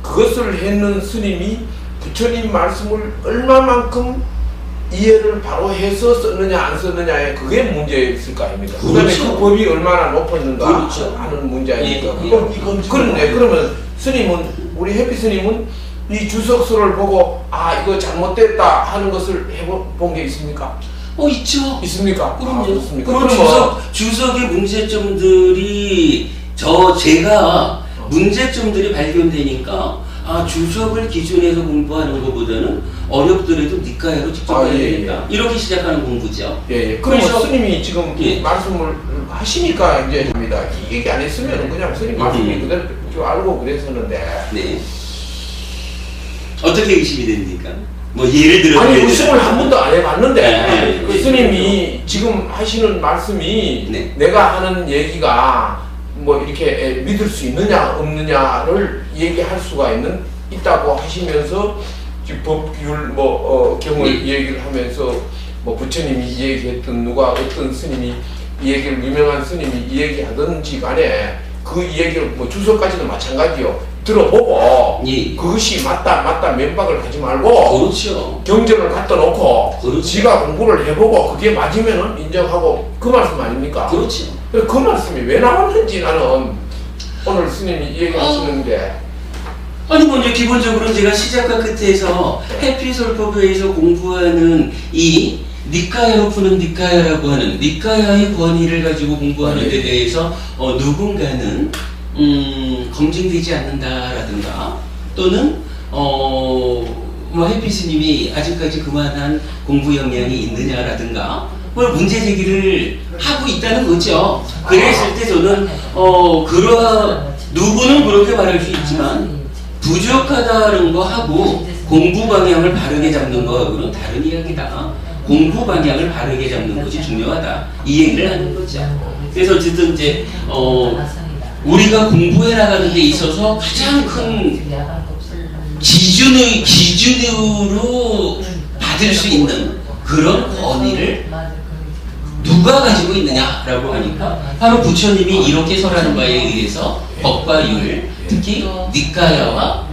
D: 그것을 했는 스님이 부처님 말씀을 얼마만큼 이해를 바로 해서 썼느냐 안 썼느냐에 그게 문제였을 거 아닙니까?
E: 그렇죠.
D: 그다음에 그 법이 얼마나 높았는가
E: 그렇죠.
D: 하는 문제 아닙니까?
E: 예.
D: 그런데 그러면 스님은 우리 해피 스님은 이 주석서를 보고 이거 잘못됐다 하는 것을 해본 게 있습니까?
E: 있죠.
D: 있습니까?
E: 그럼요.
D: 그렇습니까?
E: 그럼 주석의 문제점들이 제가 문제점들이 발견되니까 주석을 기준해서 공부하는 것보다는 어렵더라도 니까야로 직접 가야 되겠다. 이렇게 시작하는 공부죠.
D: 그래서 스님이 지금
E: 예.
D: 말씀을 하시니까 이제 됩니다. 이 얘기 안 했으면 그냥 스님 말씀이 그대로 좀 알고 그랬었는데.
E: 네. 어떻게 의심이 됩니까? 뭐 예를 들어
D: 의심을 한 번도 안 해봤는데 그
E: 네.
D: 스님이 지금 하시는 말씀이
E: 네.
D: 내가 하는 얘기가 뭐 이렇게 믿을 수 있느냐 없느냐를 얘기할 수가 있다고 하시면서 지금 법규율 경을 얘기를 하면서 뭐 부처님이 얘기했던 누가 어떤 스님이 이 얘기를 유명한 스님이 이 얘기하든지 간에 그 얘기를 뭐 주석까지도 마찬가지요. 들어보고 그것이 맞다 면박을 하지 말고
E: 그렇죠.
D: 경전을 갖다 놓고
E: 그렇죠.
D: 지가 공부를 해보고 그게 맞으면은 인정하고 그 말씀 아닙니까?
E: 그렇죠.
D: 그 말씀이 왜 나왔는지 나는 오늘 스님이 얘기하시는데
E: 먼저 기본적으로 제가 시작과 끝에서 해피솔법에서 공부하는 이 니까야로 푸는 니까야라고 하는 니까야의 권위를 가지고 공부하는 데 대해서 누군가는 검증되지 않는다라든가 또는 해피 스님이 아직까지 그만한 공부 역량이 있느냐라든가 문제 제기를 하고 있다는 거죠. 그랬을 때 저는 누구는 그렇게 말할 수 있지만 부족하다는 거 하고 공부 방향을 바르게 잡는 거하고는 다른 이야기다. 공부 방향을 바르게 잡는 것이 중요하다. 이 얘기를 하는 거죠. 그래서 어쨌든 이제 우리가 공부해 나가는 데 있어서 가장 큰 기준으로 받을 수 있는 그런 권위를 누가 가지고 있느냐라고 하니까 바로 부처님이 이렇게 설하는 바에 의해서 법과 율, 특히 니까야와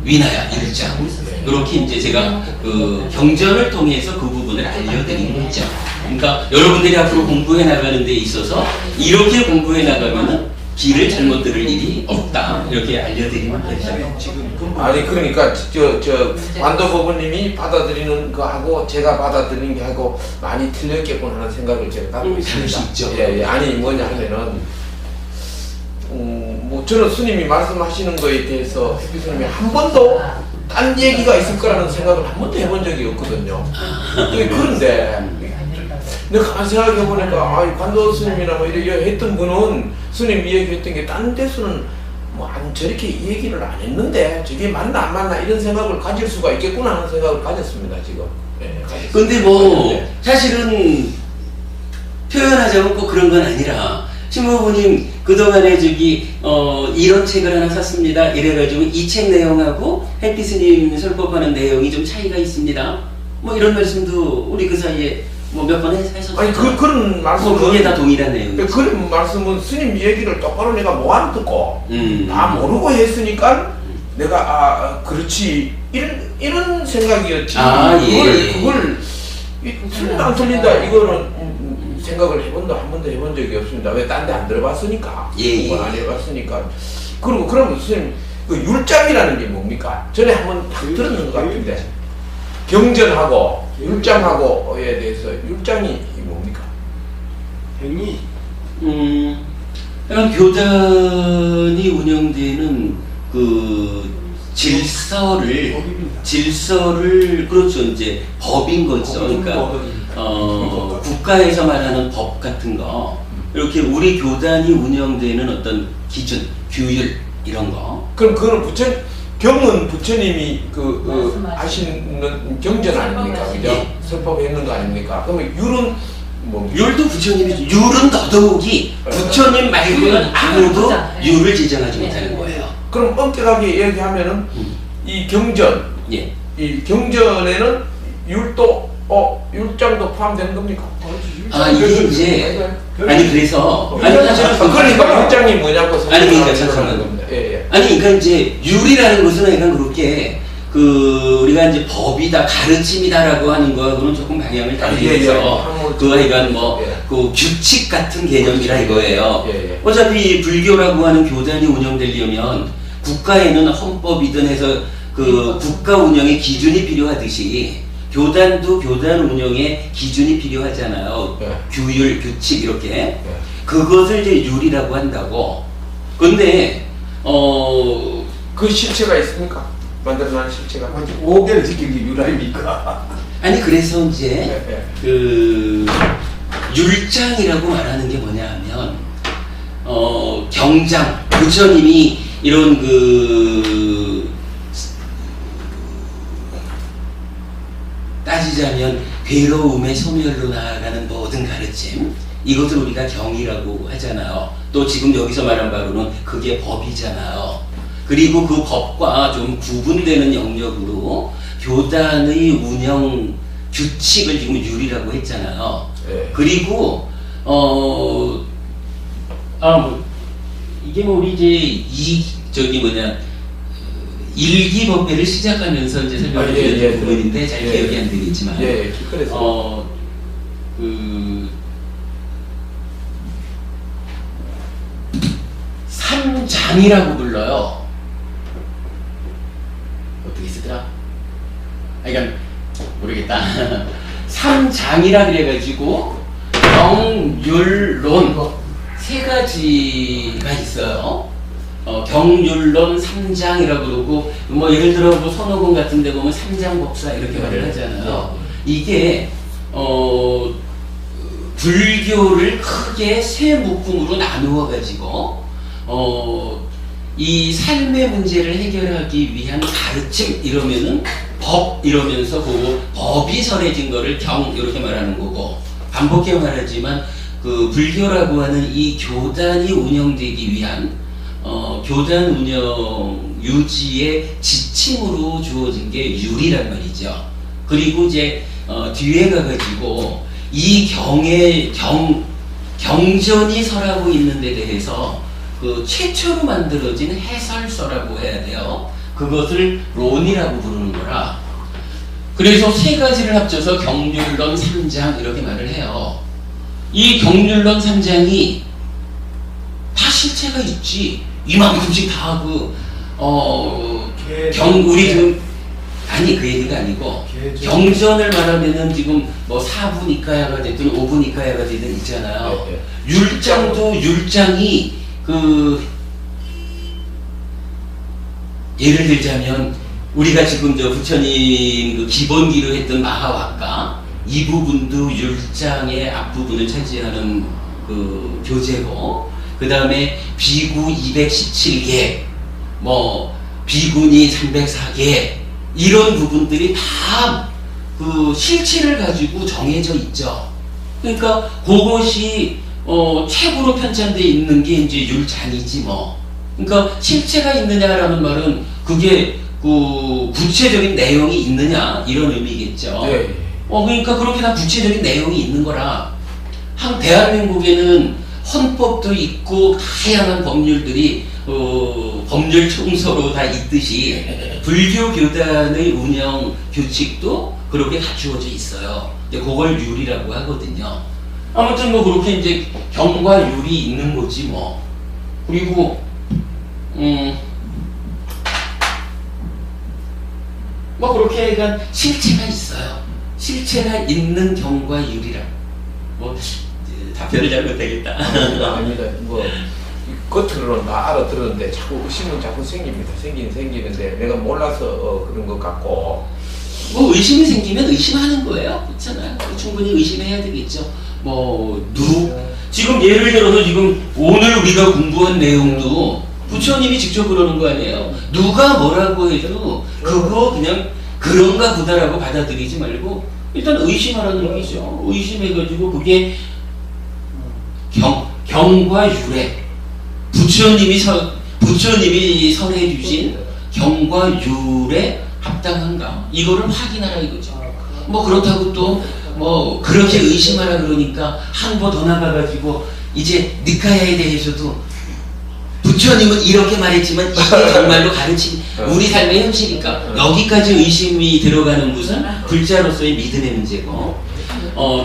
E: 위나야 일장 이렇게 이제 제가 그 경전을 통해서 그 부분을 알려드리는 거죠. 그러니까 여러분들이 앞으로 공부해 나가는 데 있어서 이렇게 공부해 나가면은 길을 잘못 들을 일이 없다 이렇게 알려드리는 거죠.
D: 그러니까 저 완도법원님이 받아들이는 거하고 제가 받아들이는 게 하고 많이 틀렸겠구나 하는 생각을 제가 갖고 있습니다. 뭐냐 하면은 뭐 저는 스님이 말씀하시는 거에 대해서 해피 스님이 한 번도 딴 얘기가 있을 거라는 생각을 한 번도 해본 적이 없거든요. 그런데 내가 생각해보니까 관도 스님이나 뭐 이렇게 했던 분은 스님 이야기했던 게 딴 데서는 저렇게 이 얘기를 안 했는데 저게 맞나 안 맞나 이런 생각을 가질 수가 있겠구나 하는 생각을 가졌습니다 지금.
E: 근데 사실은 표현하자면 꼭 그런 건 아니라 신부모님 그동안에 이런 책을 하나 샀습니다. 이래가지고 이 책 내용하고 햇빛스님 설법하는 내용이 좀 차이가 있습니다. 뭐 이런 말씀도 우리 그 사이에 뭐 몇 번 하셨죠.
D: 아니 그런 말씀은
E: 그게 다 동일한 내용이죠.
D: 그런 말씀은 스님 얘기를 똑바로 내가 뭐 안 듣고 다
E: 음.
D: 모르고 했으니까 내가 그렇지 이런 생각이었지.
E: 예.
D: 그걸 틀린다 안 틀린다 이거는 생각을 한 번도 해본 적이 없습니다. 왜 딴 데 안 들어봤으니까. 공부를 안 해봤으니까. 그리고 그러면 스님 그 율장이라는 게 뭡니까? 전에 한번 딱 들었는 것 같은데 경전하고 율장하고에 대해서 율장이 뭡니까?
C: 행위.
E: 그러니까 교단이 운영되는 그 질서를 그렇죠. 이제 법인 거죠. 그러니까 국가에서 말하는 법 같은 거 이렇게 우리 교단이 운영되는 어떤 기준, 규율 이런 거.
D: 그럼 그거는 경은 부처님이 하시는 경전 아닙니까? 그죠? 설법했는 거 아닙니까? 그러면 율은 뭐?
E: 율도 부처님이죠. 율은 더더욱이 부처님 말고는 아무도 율을 지정하지 못하는 거예요.
D: 그럼 엄격하게 얘기하면은 이 경전,
E: 예.
D: 이 경전에는 율도 율장도 포함되는 겁니까?
E: 이게 이제 그래서
D: 그러니까 율장이 뭐냐고
E: 그러니까 잠깐만요. 아니 그러니까 이제 율이라는 것은 약간 그렇게 우리가 이제 법이다 가르침이다라고 하는 거하고는 조금 방향을 달리해서 하여간 그 규칙 같은 개념이라 이거예요. 어차피 불교라고 하는 교단이 운영되려면 국가에는 헌법이든 해서 그 국가 운영의 기준이 필요하듯이 교단도 교단 운영의 기준이 필요하잖아요. 규율, 규칙 이렇게 그것을 이제 율이라고 한다고. 근데
D: 그 실체가 있습니까? 만들어낸 실체가
C: 5개를 지킨 게 유라입니까?
E: 아니 그래서 이제 그 율장이라고 말하는 게 뭐냐 하면 경장 부처님이 이런 따지자면 괴로움의 소멸로 나아가는 모든 가르침 이것을 우리가 경이라고 하잖아요. 또 지금 여기서 말한 바로는 그게 법이잖아요. 그리고 그 법과 좀 구분되는 영역으로 교단의 운영 규칙을 지금 율이라고 했잖아요. 그리고 이게 우리 이제 일기법회를 시작하면서 이제 설명드렸던 부분인데 잘 기억이 안 되겠지만 삼장이라고 불러요. 어떻게 쓰더라? 그러니까 모르겠다. 삼장이라 그래가지고 경율론 세 가지가 있어요. 경율론 삼장이라고 그러고 뭐 예를 들어 뭐 선호공 같은 데 보면 삼장법사 이렇게 말을 하잖아요. 이게 불교를 크게 세 묶음으로 나누어 가지고 이 삶의 문제를 해결하기 위한 가르침 이러면은 법 이러면서 그 법이 설해진 거를 경 이렇게 말하는 거고, 반복해 말하지만 그 불교라고 하는 이 교단이 운영되기 위한 교단 운영 유지의 지침으로 주어진 게 율이란 말이죠. 그리고 이제 뒤에 가가지고 이 경전이 설하고 있는 데 대해서 그 최초로 만들어진 해설서라고 해야 돼요. 그것을 론이라고 부르는 거라. 그래서 세 가지를 합쳐서 경률론 3장 이렇게 말을 해요. 이 경률론 3장이 다 실체가 있지. 이만큼씩 다 우리 지금 아니 그 얘기가 아니고 경전을 말하면은 지금 뭐 4분 이카야가 됐든 5분 이카야가 되든 있잖아요. 율장도 율장이 예를 들자면 우리가 지금 저 부처님 그 기본기로 했던 마하와까 이 부분도 율장의 앞부분을 차지하는 그 교재고, 그 다음에 비구 217개, 뭐 비구니 304개 이런 부분들이 다 그 실체를 가지고 정해져 있죠. 그러니까 그것이 책으로 편찬돼 있는 게 이제 율장이지 뭐. 그러니까 실체가 있느냐라는 말은 그게 그 구체적인 내용이 있느냐 이런 의미겠죠.
D: 네.
E: 그러니까 그렇게 다 구체적인 내용이 있는 거라. 대한민국에는 헌법도 있고 다양한 법률들이 법률 총서로 다 있듯이 불교 교단의 운영 규칙도 그렇게 갖추어져 있어요. 이제 그걸 율이라고 하거든요. 아무튼 뭐 그렇게 이제 경과 율이 있는 거지 뭐. 그리고 뭐 그렇게 그러니까 실체가 있어요. 실체가 있는 경과 율이라. 뭐 답변을 잘 못하겠다.
D: 아닙니다. 뭐 겉으로는 다 알아들었는데 자꾸 의심은 자꾸 생깁니다. 생기는데 내가 몰라서 그런 것 같고.
E: 뭐 의심이 생기면 의심하는 거예요. 그렇잖아요. 충분히 의심해야 되겠죠. 지금 예를 들어서 지금 오늘 우리가 공부한 내용도 부처님이 직접 그러는 거 아니에요. 누가 뭐라고 해도 그거 그냥 그런가 보다라고 받아들이지 말고 일단 의심하라는 얘기죠. 의심해가지고 그게 경과 율에 부처님이 설해 주신 경과 율에 합당한가 이거를 확인하라 이거죠. 뭐 그렇다고 또 뭐 그렇게 의심하라 그러니까 한 번 더 나가가지고 이제 니카야에 대해서도 부처님은 이렇게 말했지만 이게 정말로 가르친 우리 삶의 현실이니까 여기까지 의심이 들어가는 것은 불자로서의 믿음의 문제고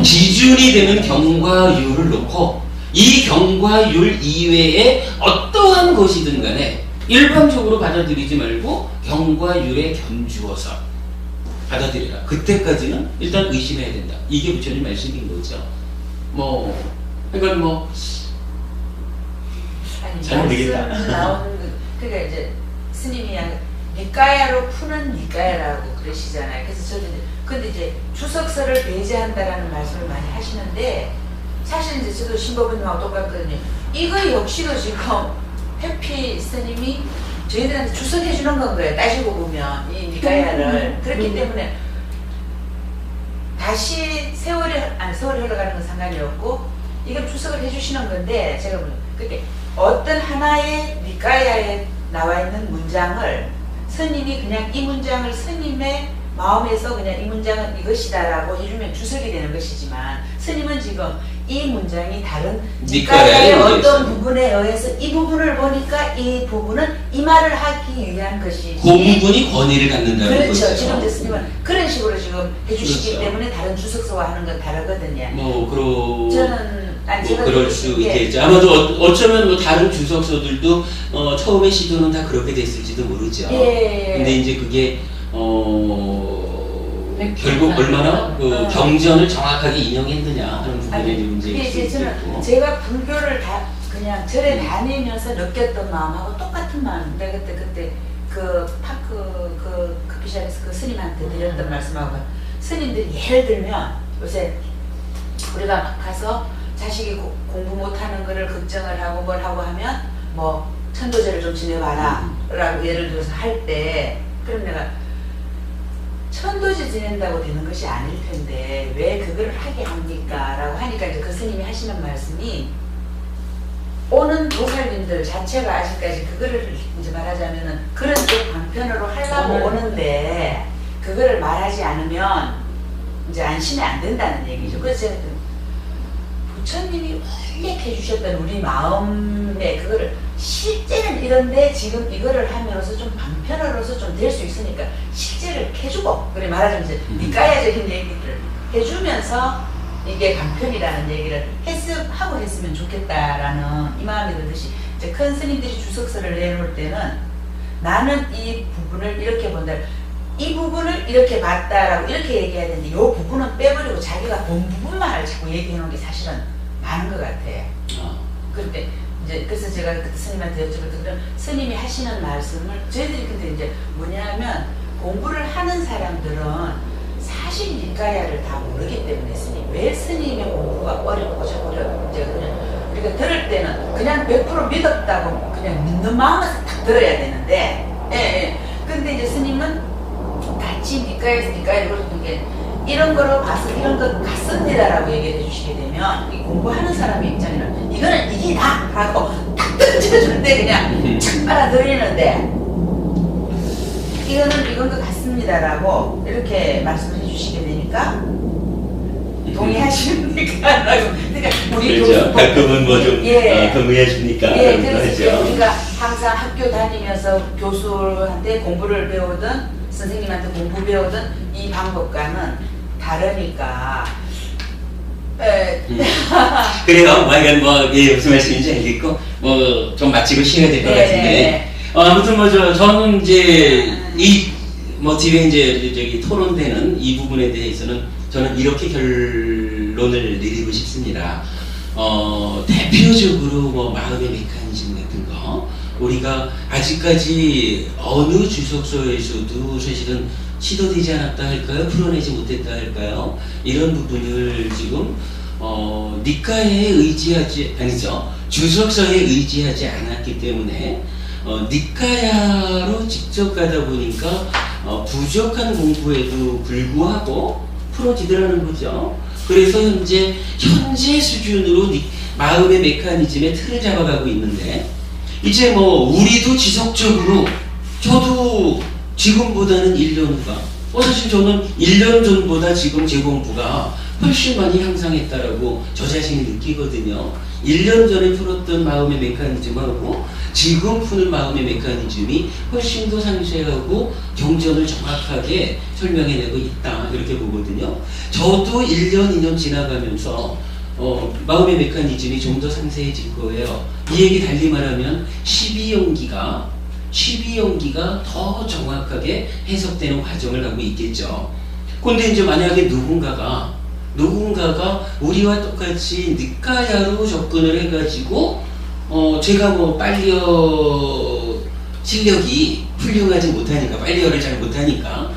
E: 기준이 되는 경과율을 놓고 이 경과율 이외에 어떠한 것이든 간에 일반적으로 받아들이지 말고 경과율에 견주어서 받아들여라. 그때까지는 일단 의심해야 된다. 이게 부처님 말씀인 거죠. 그러니까 잘 모르겠다.
F: 나오는 그러니까 이제 스님이 니까야로 푸는 니까야라고 그러시잖아요. 그래서 저도 근데 이제 주석서를 배제한다라는 말씀을 많이 하시는데 사실 이제 저도 신법원님하고 똑같거든요. 이거 역시도 지금 회피 스님이 저희들한테 주석해 주는 건 거예요. 따지고 보면 이 니까야를 그렇기 때문에 다시 세월이 흘러가는 건 상관이 없고 이건 주석을 해주시는 건데 제가 그때 어떤 하나의 니까야에 나와 있는 문장을 스님이 그냥 이 문장을 스님의 마음에서 그냥 이 문장은 이것이다라고 해주면 주석이 되는 것이지만 스님은 지금 이 문장이 다른 니까야의 어떤 부분에 의해서 이 부분을 보니까 이 부분은 이 말을 하기 위한 것이지
E: 그 부분이 권위를 갖는다는
F: 그렇죠.
E: 거죠.
F: 지금 스님은 그런 식으로 지금 해주시기
E: 그렇죠.
F: 때문에 다른 주석서와 하는 건 다르거든요.
E: 저는
F: 제가
E: 그럴 수 있겠죠. 아마도 어쩌면 다른 주석서들도 처음에 시도는 다 그렇게 됐을지도 모르죠.
F: 예.
E: 근데 이제 그게 결국 얼마나 경전을 정확하게 인용했느냐 하는 부분에 문제일 수 있겠고.
F: 제가 불교를 다 그냥 절에 다니면서 느꼈던 마음하고 똑같은 마음. 내가 그때 그 파크 그 커피숍에서 그 스님한테 드렸던 말씀하고 스님들이 예를 들면 요새 우리가 막 가서 자식이 공부 못하는 거를 걱정을 하고 뭘 하고 하면 뭐 천도제를 좀 지내봐라 라고 예를 들어서 할 때 그럼 내가 천도제 지낸다고 되는 것이 아닐 텐데 왜 그걸 하게 합니까? 라고 하니까 이제 그 스님이 하시는 말씀이 오는 도살님들 자체가 아직까지 그거를 이제 말하자면은 그런 쪽 방편으로 하려고 오는데 그거를 말하지 않으면 이제 안심이 안 된다는 얘기죠. 그래서 제가 부처님이 활력해 주셨던 우리 마음에 그거를 실제는 이런데 지금 이거를 함으로써 좀 방편으로서 좀 될 수 있으니까 실제를 해주고 그래 말하자면 이제 니까야적인 얘기를 해주면서 이게 방편이라는 얘기를 하고 했으면 좋겠다라는 이 마음이 들듯이 이제 큰 스님들이 주석서를 내놓을 때는 나는 이 부분을 이렇게 본다. 이 부분을 이렇게 봤다라고 이렇게 얘기해야 되는데 이 부분은 빼버리고 자기가 본 부분만 자꾸 얘기해 놓은 게 사실은 많은 것 같아요. 그때 이제 그래서 제가 그때 스님한테 여쭤봤더니 스님이 하시는 말씀을 저희들이 근데 이제 뭐냐면 공부를 하는 사람들은 사실 니까야를 다 모르기 때문에 왜 스님의 공부가 어렵고 저 어렵고 제가 그냥 우리가 들을 때는 그냥 100% 믿었다고 그냥 믿는 마음에서 딱 들어야 되는데 예. 근데 이제 스님은 같이 니까야에서 그러는 게 이런 거로 봐서 이런 거 갔어 없습니다라고 얘기를 해주시게 되면 이 공부하는 사람의 입장에는 이거는 이게 다라고 딱 던져줄 때 그냥 착 빨아들이는데 이건 것 같습니다라고 이렇게 말씀을 해주시게 되니까 동의하십니까? 라고 그러니까 우리
A: 그렇죠. 가끔은 뭐좀
F: 예.
A: 동의해 줍니까?
F: 예,
A: 그런 거
F: 그래서
A: 하죠.
F: 우리가 항상 학교 다니면서 교수한테 공부를 배우든 선생님한테 공부 배우든 이 방법과는 다르니까.
A: 그래요. 이건 무슨 말씀인지 알겠고 좀 마치고 쉬어야 될 것 같은데. 아무튼 저는 이제 뒤에 이제 저기 토론되는 이 부분에 대해서는 저는 이렇게 결론을 내리고 싶습니다. 대표적으로 마음의 메커니즘 같은 거 우리가 아직까지 어느 주석서에서도 사실은 시도되지 않았다 할까요? 풀어내지 못했다 할까요? 이런 부분을 지금 니카에 의지하지 아니죠. 주석서에 의지하지 않았기 때문에 니카야로 직접 가다 보니까 부족한 공부에도 불구하고 풀어지더라는 거죠. 그래서 현재 수준으로 마음의 메커니즘의 틀을 잡아가고 있는데 이제 우리도 지속적으로 저도 지금보다는 1년 후가 사실 저는 1년 전보다 지금 제 공부가 훨씬 많이 향상했다라고 저 자신이 느끼거든요. 1년 전에 풀었던 마음의 메커니즘하고 지금 푸는 마음의 메커니즘이 훨씬 더 상세하고 경전을 정확하게 설명해내고 있다 이렇게 보거든요. 저도 1년, 2년 지나가면서 마음의 메커니즘이 좀 더 상세해질 거예요. 이 얘기 달리 말하면 12연기가 더 정확하게 해석되는 과정을 가고 있겠죠. 근데 이제 만약에 누군가가 우리와 똑같이 니카야로 접근을 해가지고 제가 빨리어 실력이 훌륭하지 못하니까 빨리어를 잘 못하니까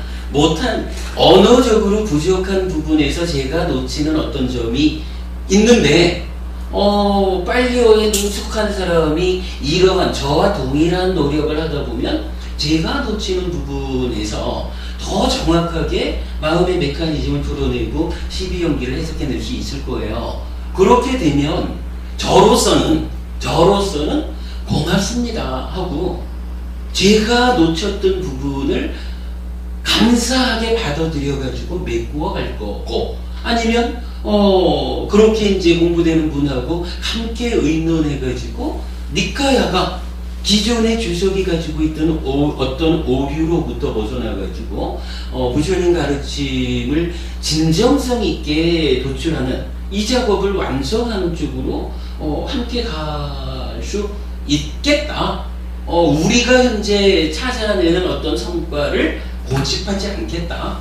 A: 언어적으로 부족한 부분에서 제가 놓치는 어떤 점이 있는데 빨리어에 능숙한 사람이 이러한 저와 동일한 노력을 하다 보면 제가 놓치는 부분에서 더 정확하게 마음의 메커니즘을 풀어내고 12연기를 해석해낼 수 있을 거예요. 그렇게 되면 저로서는 고맙습니다 하고 제가 놓쳤던 부분을 감사하게 받아들여가지고 메꾸어 갈 거고 아니면 그렇게 이제 공부되는 분하고 함께 의논해가지고 니카야가 기존의 주석이 가지고 있던 어떤 오류로부터 벗어나가지고 부처님 가르침을 진정성 있게 도출하는 이 작업을 완성하는 쪽으로 함께 갈 수 있겠다. 우리가 현재 찾아내는 어떤 성과를 고집하지 않겠다.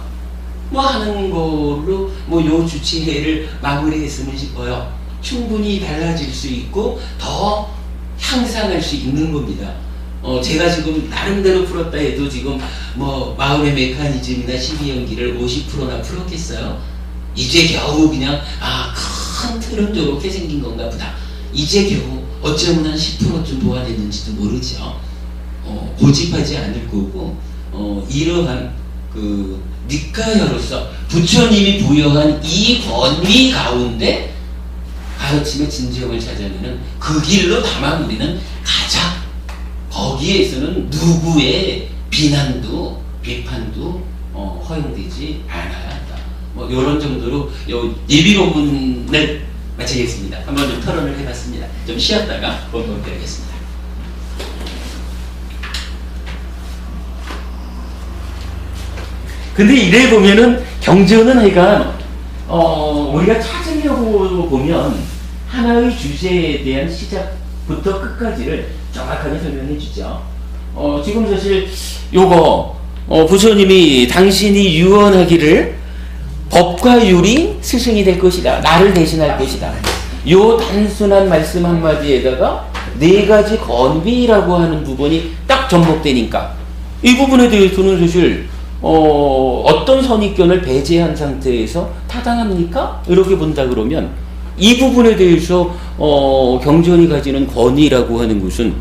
A: 하는 걸로 요 주치회를 마무리했으면 싶어요. 충분히 달라질 수 있고 더 향상할 수 있는 겁니다. 제가 지금 나름대로 풀었다 해도 지금 마음의 메커니즘이나 12연기를 50%나 풀었겠어요? 이제 겨우 그냥 큰 틀은 이렇게 생긴 건가 보다. 이제 겨우 어쩌면 한 10%쯤 보완했는지도 모르죠. 고집하지 않을 거고 이러한 니카야로서 부처님이 부여한 이 권위 가운데 가르침의 진정을 찾아내는 그 길로 다만 우리는 가자. 거기에서는 누구의 비난도 비판도 허용되지 않아야 한다. 이런 정도로 예비 본문을 마치겠습니다. 한번 좀 토론을 해봤습니다. 좀 쉬었다가 본문 드리겠습니다. 근데 이래 보면은 경전은 하여간 우리가 찾으려고 보면 하나의 주제에 대한 시작부터 끝까지를 정확하게 설명해 주죠. 지금 사실 요거 부처님이 당신이 유언하기를 법과 율이 스승이 될 것이다. 나를 대신할 것이다. 요 단순한 말씀 한마디에다가 4가지 건비라고 하는 부분이 딱 접목되니까 이 부분에 대해서는 사실 어떤 선입견을 배제한 상태에서 타당합니까? 이렇게 본다 그러면 이 부분에 대해서 경전이 가지는 권위라고 하는 것은